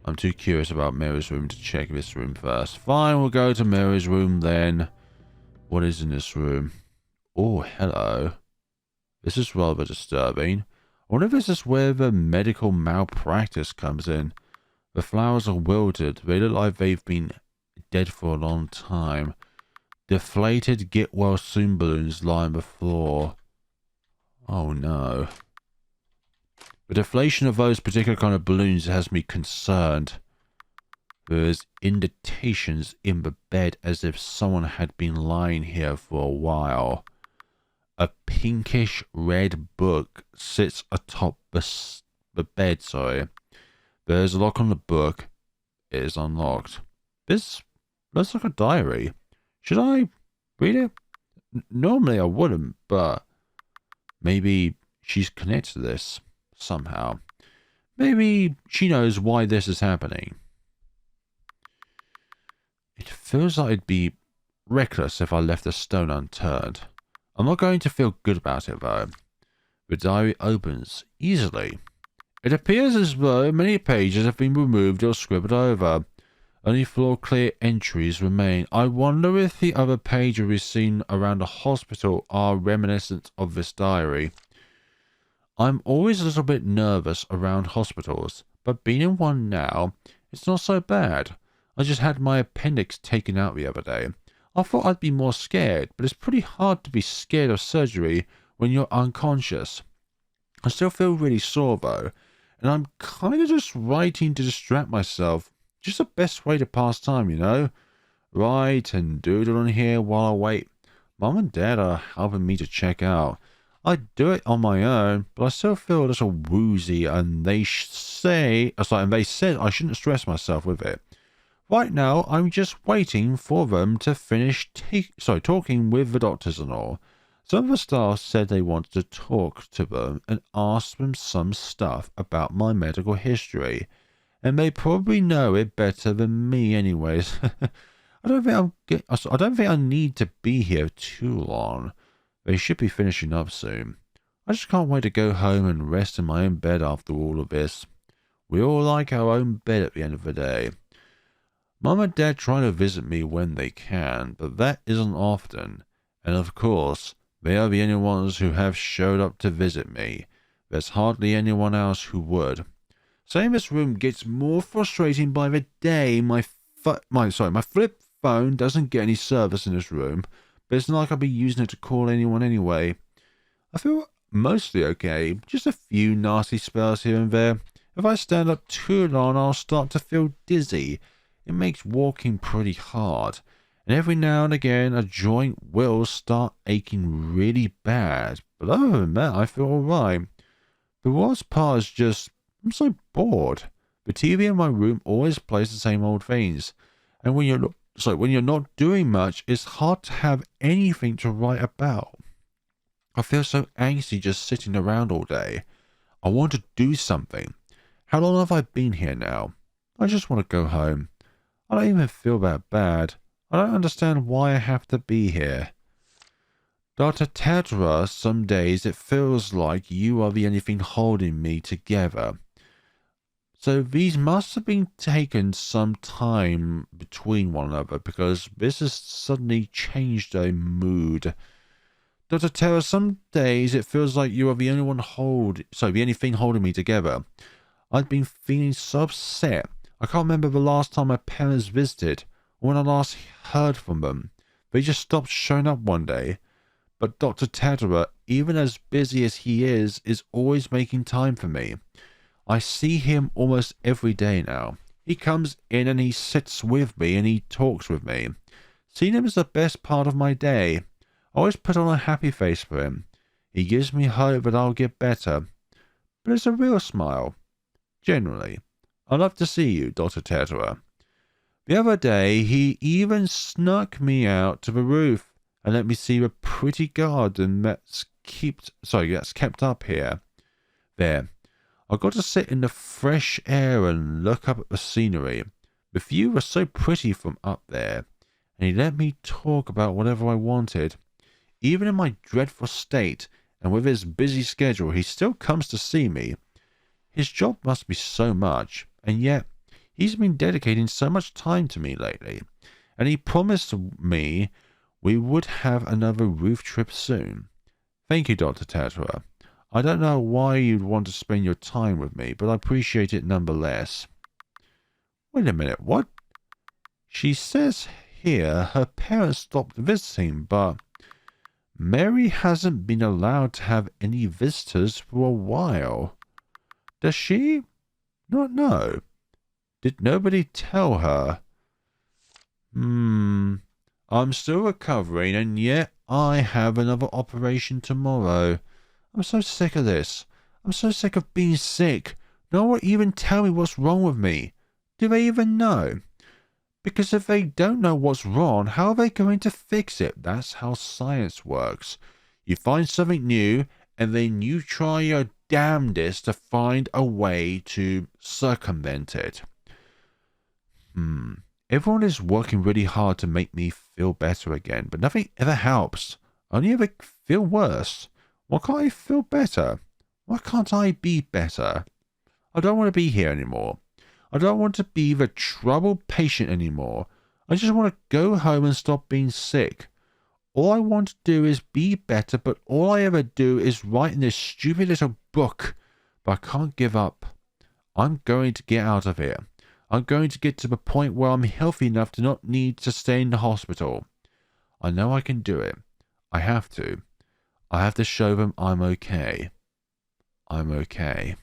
I'm too curious about Mary's room to check this room first. Fine, we'll go to Mary's room then. What is in this room? Oh, hello. This is rather disturbing. I wonder if this is where the medical malpractice comes in. The flowers are wilted. They look like they've been dead for a long time. Deflated get-well-soon balloons lie on the floor. Oh no. The deflation of those particular kind of balloons has me concerned. There's indentations in the bed as if someone had been lying here for a while. A pinkish red book sits atop the bed, There's a lock on the book. It is unlocked. This Looks like a diary. Should I read it? Normally I wouldn't, but maybe she's connected to this somehow. Maybe she knows why this is happening. It feels like it'd be reckless if I left the stone unturned. I'm not going to feel good about it, though. The diary opens easily. It appears as though many pages have been removed or scribbled over. Only 4 clear entries remain. I wonder if the other pages we've seen around the hospital are reminiscent of this diary. I'm always a little bit nervous around hospitals, but being in one now, it's not so bad. I just had my appendix taken out the other day. I thought I'd be more scared, but it's pretty hard to be scared of surgery when you're unconscious. I still feel really sore though, and I'm kind of just writing to distract myself. Just the best way to pass time, you know? Write and doodle on here while I wait. Mum and Dad are helping me to check out. I do it on my own, but I still feel a little woozy, and they said I shouldn't stress myself with it. Right now, I'm just waiting for them to finish talking with the doctors and all. Some of the staff said they wanted to talk to them and ask them some stuff about my medical history, and they probably know it better than me anyways. I don't think I need to be here too long. They should be finishing up soon. I just can't wait to go home and rest in my own bed after all of this. We all like our own bed at the end of the day. Mum and Dad try to visit me when they can, but that isn't often. And of course, they are the only ones who have showed up to visit me. There's hardly anyone else who would. Saying this room gets more frustrating by the day. My flip phone doesn't get any service in this room, but it's not like I'll be using it to call anyone anyway. I feel mostly okay, just a few nasty spells here and there. If I stand up too long, I'll start to feel dizzy. It makes walking pretty hard, and every now and again a joint will start aching really bad, but other than that I feel alright. The worst part is just, I'm so bored. The TV in my room always plays the same old things, and when you're not doing much, it's hard to have anything to write about. I feel so angsty just sitting around all day. I want to do something. How long have I been here now? I just want to go home. I don't even feel that bad. I don't understand why I have to be here. Dr. Tatara, some days it feels like you are the only thing holding me together. So these must have been taken some time between one another, because this has suddenly changed a mood. Dr. Tatara, some days it feels like you are the only thing holding me together. I've been feeling so upset. I can't remember the last time my parents visited, or when I last heard from them. They just stopped showing up one day. But Dr. Tatara, even as busy as he is always making time for me. I see him almost every day now. He comes in and he sits with me and he talks with me. Seeing him is the best part of my day. I always put on a happy face for him. He gives me hope that I'll get better. But it's a real smile. Generally. I love to see you, Dr. Tatara. The other day, he even snuck me out to the roof and let me see the pretty garden that's kept up here. There, I got to sit in the fresh air and look up at the scenery. The view was so pretty from up there, and he let me talk about whatever I wanted. Even in my dreadful state, and with his busy schedule, he still comes to see me. His job must be so much. And yet, he's been dedicating so much time to me lately, and he promised me we would have another roof trip soon. Thank you, Dr. Tatara. I don't know why you'd want to spend your time with me, but I appreciate it nonetheless. Wait a minute, what? She says here her parents stopped visiting, but Mary hasn't been allowed to have any visitors for a while. Does she? Not know. Did nobody tell her? I'm still recovering, and yet I have another operation tomorrow. I'm so sick of this. I'm so sick of being sick. No one will even tell me what's wrong with me. Do they even know? Because if they don't know what's wrong, how are they going to fix it? That's how science works. You find something new, and then you try your damnedest to find a way to circumvent it. Everyone is working really hard to make me feel better again, but nothing ever helps. I only ever feel worse. Why can't I feel better? Why can't I be better? I don't want to be here anymore. I don't want to be the troubled patient anymore. I just want to go home and stop being sick. All I want to do is be better, but all I ever do is write in this stupid little book. But I can't give up. I'm going to get out of here. I'm going to get to the point where I'm healthy enough to not need to stay in the hospital. I know I can do it. I have to. I have to show them I'm okay. I'm okay.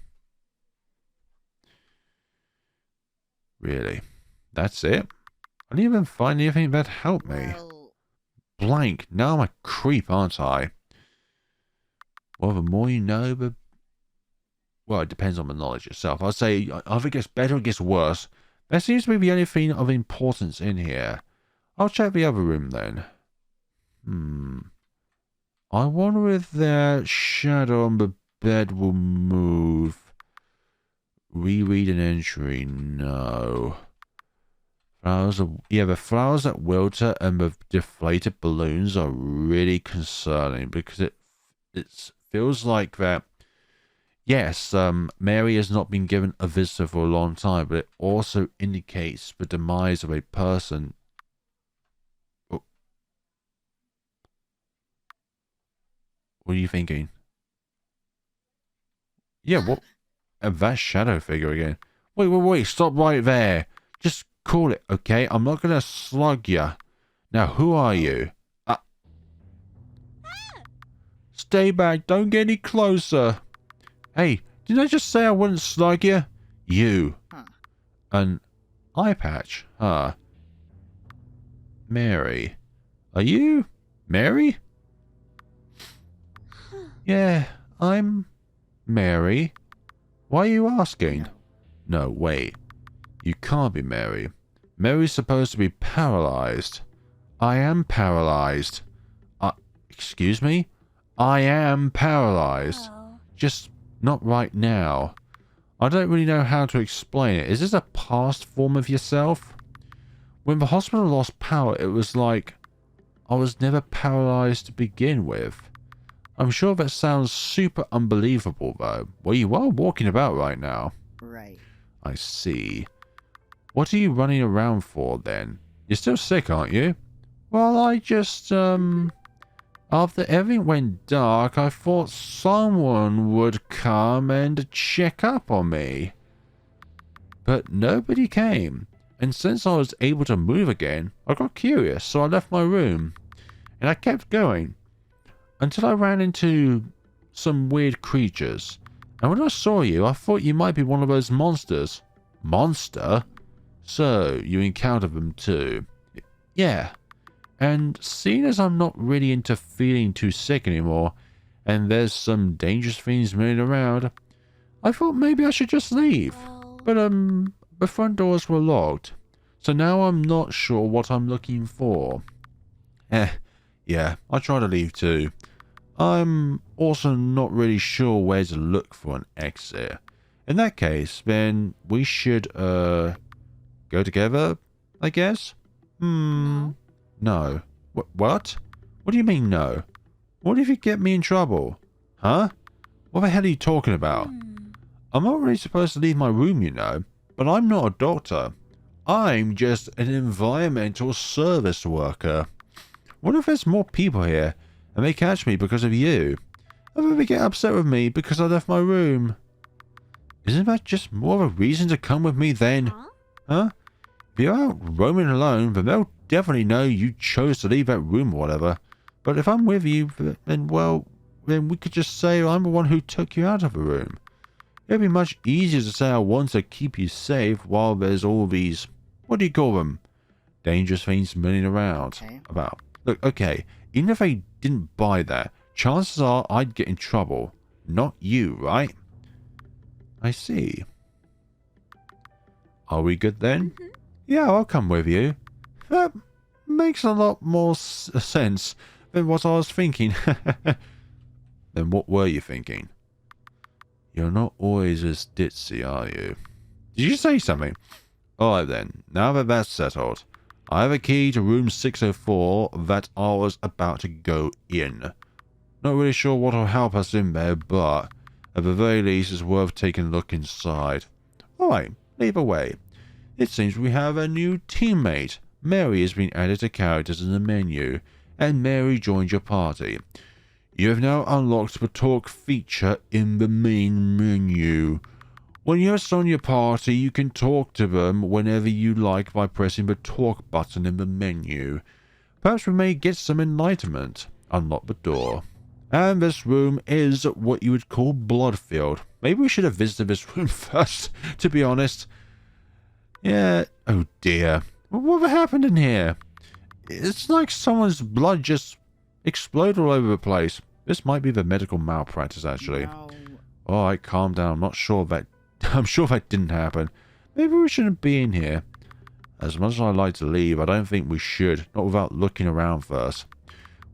Really? That's it? I didn't even find anything that helped me. Well, Blank. Now I'm a creep, aren't I? Well, the more you know, the... Well, it depends on the knowledge itself. I'd say either it gets better or it gets worse. That seems to be the only thing of importance in here. I'll check the other room then. I wonder if that shadow on the bed will move. Reread an entry. No. Flowers are, yeah, the flowers that wilter and the deflated balloons are really concerning because it feels like that. Yes, Mary has not been given a visitor for a long time, but it also indicates the demise of a person. Oh. What are you thinking? Yeah, what? And that shadow figure again. Wait, stop right there. Just call it, okay? I'm not gonna slug you. Now, who are you? Stay back, don't get any closer. Hey, didn't I just say I wouldn't slug you? You. Huh. An eye patch, huh? Mary. Are you Mary? Yeah, I'm Mary. Why are you asking? No, wait. You can't be Mary. Mary's supposed to be paralyzed. I am paralyzed. Excuse me? I am paralyzed. Oh. Just not right now. I don't really know how to explain it. Is this a past form of yourself? When the hospital lost power, it was like I was never paralyzed to begin with. I'm sure that sounds super unbelievable, though. Well, you are walking about right now. right. I see. What are you running around for, then? You're still sick, aren't you? Well, I just, after everything went dark, I thought someone would come and check up on me. But nobody came. And since I was able to move again, I got curious, so I left my room. And I kept going. Until I ran into some weird creatures. And when I saw you, I thought you might be one of those monsters. Monster? So, you encountered them too? Yeah. And seeing as I'm not really into feeling too sick anymore, and there's some dangerous things moving around, I thought maybe I should just leave. Well, But, the front doors were locked. So now I'm not sure what I'm looking for. Yeah, I tried to leave too. I'm also not really sure where to look for an exit. In that case, then we should, go together, I guess? No. What? What do you mean no? What if you get me in trouble? Huh? What the hell are you talking about? I'm not really supposed to leave my room, you know, but I'm not a doctor. I'm just an environmental service worker. What if there's more people here and they catch me because of you? And then they get upset with me because I left my room. Isn't that just more of a reason to come with me then? Huh? If you're out roaming alone, then they'll definitely know you chose to leave that room or whatever. But if I'm with you, then we could just say I'm the one who took you out of the room. It'd be much easier to say I want to keep you safe while there's all these, what do you call them? Dangerous things milling around. Okay. About. Look, okay, even if I didn't buy that, chances are I'd get in trouble. Not you, right? I see. Are we good then? Yeah, I'll come with you. That makes a lot more sense than what I was thinking. Then what were you thinking? You're not always as ditzy, are you? Did you say something? Alright then, now that that's settled, I have a key to room 604 that I was about to go in. Not really sure what will help us in there, but at the very least it's worth taking a look inside. Alright, either way. It seems we have a new teammate. Mary has been added to characters in the menu, and Mary joined your party. You have now unlocked the talk feature in the main menu. When you have someone in your party, you can talk to them whenever you like by pressing the talk button in the menu. Perhaps we may get some enlightenment. Unlock the door. And this room is what you would call blood-filled. Maybe we should have visited this room first, to be honest. Yeah, oh dear. What happened in here? It's like someone's blood just exploded all over the place. This might be the medical malpractice, actually. No. Alright, calm down. I'm sure that didn't happen. Maybe we shouldn't be in here. As much as I'd like to leave, I don't think we should. Not without looking around first.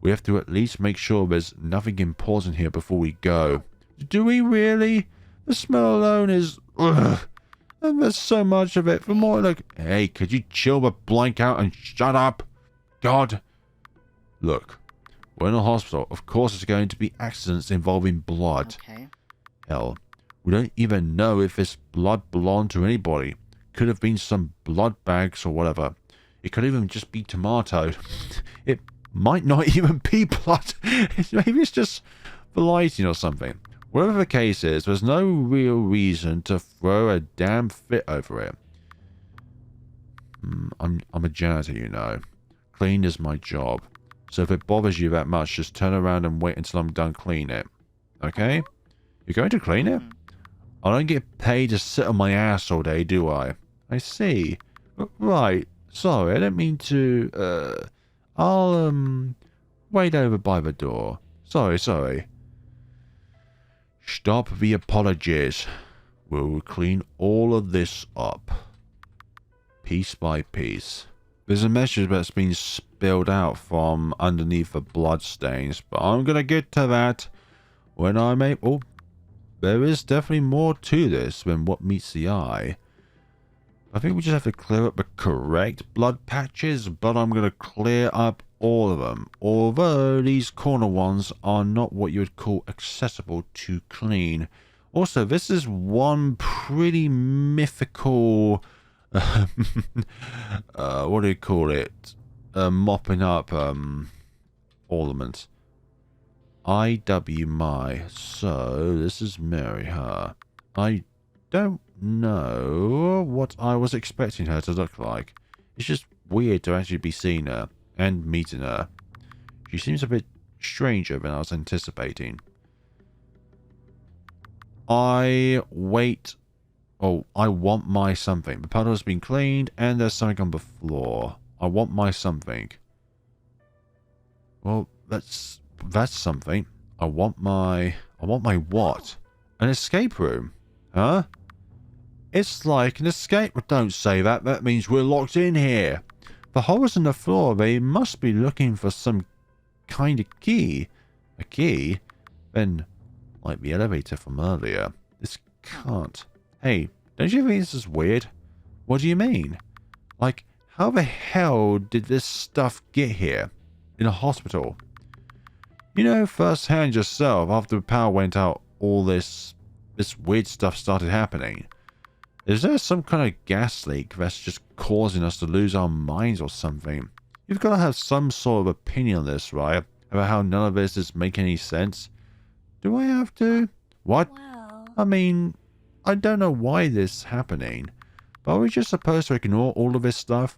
We have to at least make sure there's nothing important here before we go. Do we really? The smell alone is... Ugh. And there's so much of it. For more like... Hey, could you chill the blank out and shut up? God. Look. We're in a hospital. Of course there's going to be accidents involving blood. Okay. Hell. We don't even know if this blood belonged to anybody. Could have been some blood bags or whatever. It could even just be tomato. It might not even be blood. Maybe it's just the lighting or something. Whatever the case is, there's no real reason to throw a damn fit over it. I'm a janitor, you know. Clean is my job. So if it bothers you that much, just turn around and wait until I'm done cleaning it. Okay? You're going to clean it? I don't get paid to sit on my ass all day, do I? I see. Right. Sorry, I don't mean to, I'll, wait over by the door. Sorry. Stop the apologies. We'll clean all of this up. Piece by piece. There's a message that's been spilled out from underneath the bloodstains, but I'm gonna get to that when I make... Oh, there is definitely more to this than what meets the eye. I think we just have to clear up the correct blood patches, but I'm gonna clear up all of them. Although these corner ones are not what you would call accessible to clean. Also, this is one pretty mythical... what do you call it? Mopping up ornament. IW my. So this is Mary her. I don't know what I was expecting her to look like. It's just weird to actually be seeing her and meeting her. She seems a bit stranger than I was anticipating. I want my something. The puddle has been cleaned and there's something on the floor. I want my something. Well, that's something. I want my what? An escape room. Huh? It's like an escape. Don't say that. That means we're locked in here. The holes in the floor, they must be looking for some kind of key. A key? Then, like the elevator from earlier. This can't. Hey, don't you think this is weird? What do you mean? Like, how the hell did this stuff get here? In a hospital? You know firsthand yourself, after the power went out, all this weird stuff started happening. Is there some kind of gas leak that's just causing us to lose our minds or something? You've got to have some sort of opinion on this, right? About how none of this is making any sense. Do I have to? What? Well, I mean, I don't know why this is happening. But are we just supposed to ignore all of this stuff?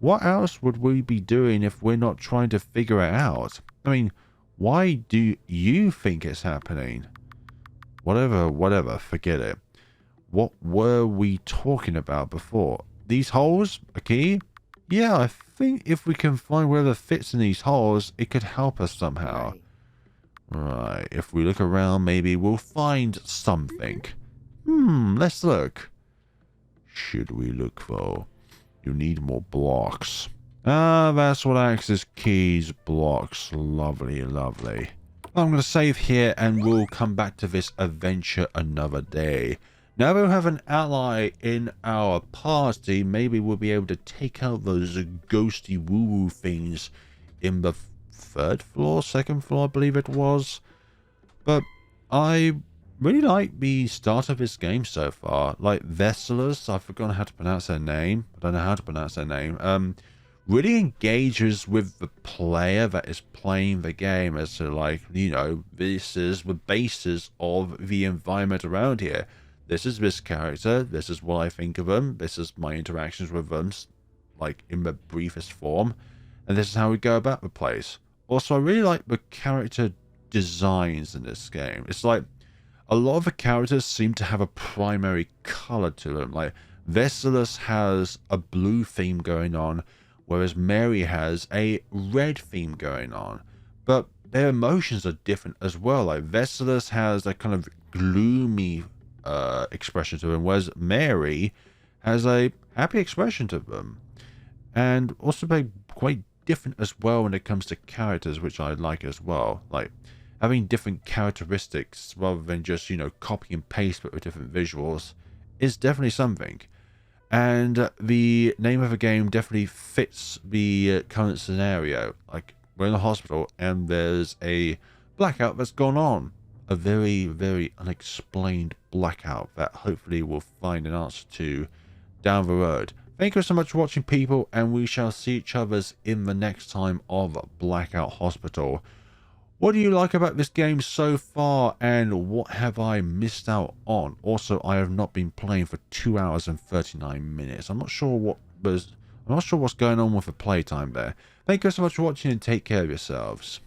What else would we be doing if we're not trying to figure it out? I mean, why do you think it's happening? Whatever, forget it. What were we talking about before? These holes? A key? Yeah, I think if we can find whatever fits in these holes, it could help us somehow. Right, if we look around, maybe we'll find something. Let's look. Should we look for? You need more blocks. Ah, that's what access keys, blocks. Lovely, lovely. I'm going to save here and we'll come back to this adventure another day. Now we'll have an ally in our party. Maybe we'll be able to take out those ghosty woo-woo things in the third floor, second floor, I believe it was. But I really like the start of this game so far. Like Vasilis, I've forgotten how to pronounce their name. I don't know how to pronounce their name. Really engages with the player that is playing the game as to, like, you know, this is the basis of the environment around here. This is this character. This is what I think of them. This is my interactions with them, like in the briefest form. And this is how we go about the place. Also, I really like the character designs in this game. It's like a lot of the characters seem to have a primary color to them. Like Vasilis has a blue theme going on, whereas Mary has a red theme going on. But their emotions are different as well. Like Vasilis has a kind of gloomy expression to him, whereas Mary has a happy expression to them. And also they're quite different as well when it comes to characters, which I like as well. Like having different characteristics rather than just, you know, copy and paste but with different visuals is definitely something. And the name of the game definitely fits the current scenario. Like, we're in a hospital and there's a blackout that's gone on. A very, very unexplained blackout that hopefully we'll find an answer to down the road. Thank you so much for watching, people, and we shall see each other in the next time of Blackout Hospital. What do you like about this game so far, and what have I missed out on? Also, I have not been playing for 2 hours and 39 minutes. I'm not sure what's going on with the playtime there. Thank you so much for watching and take care of yourselves.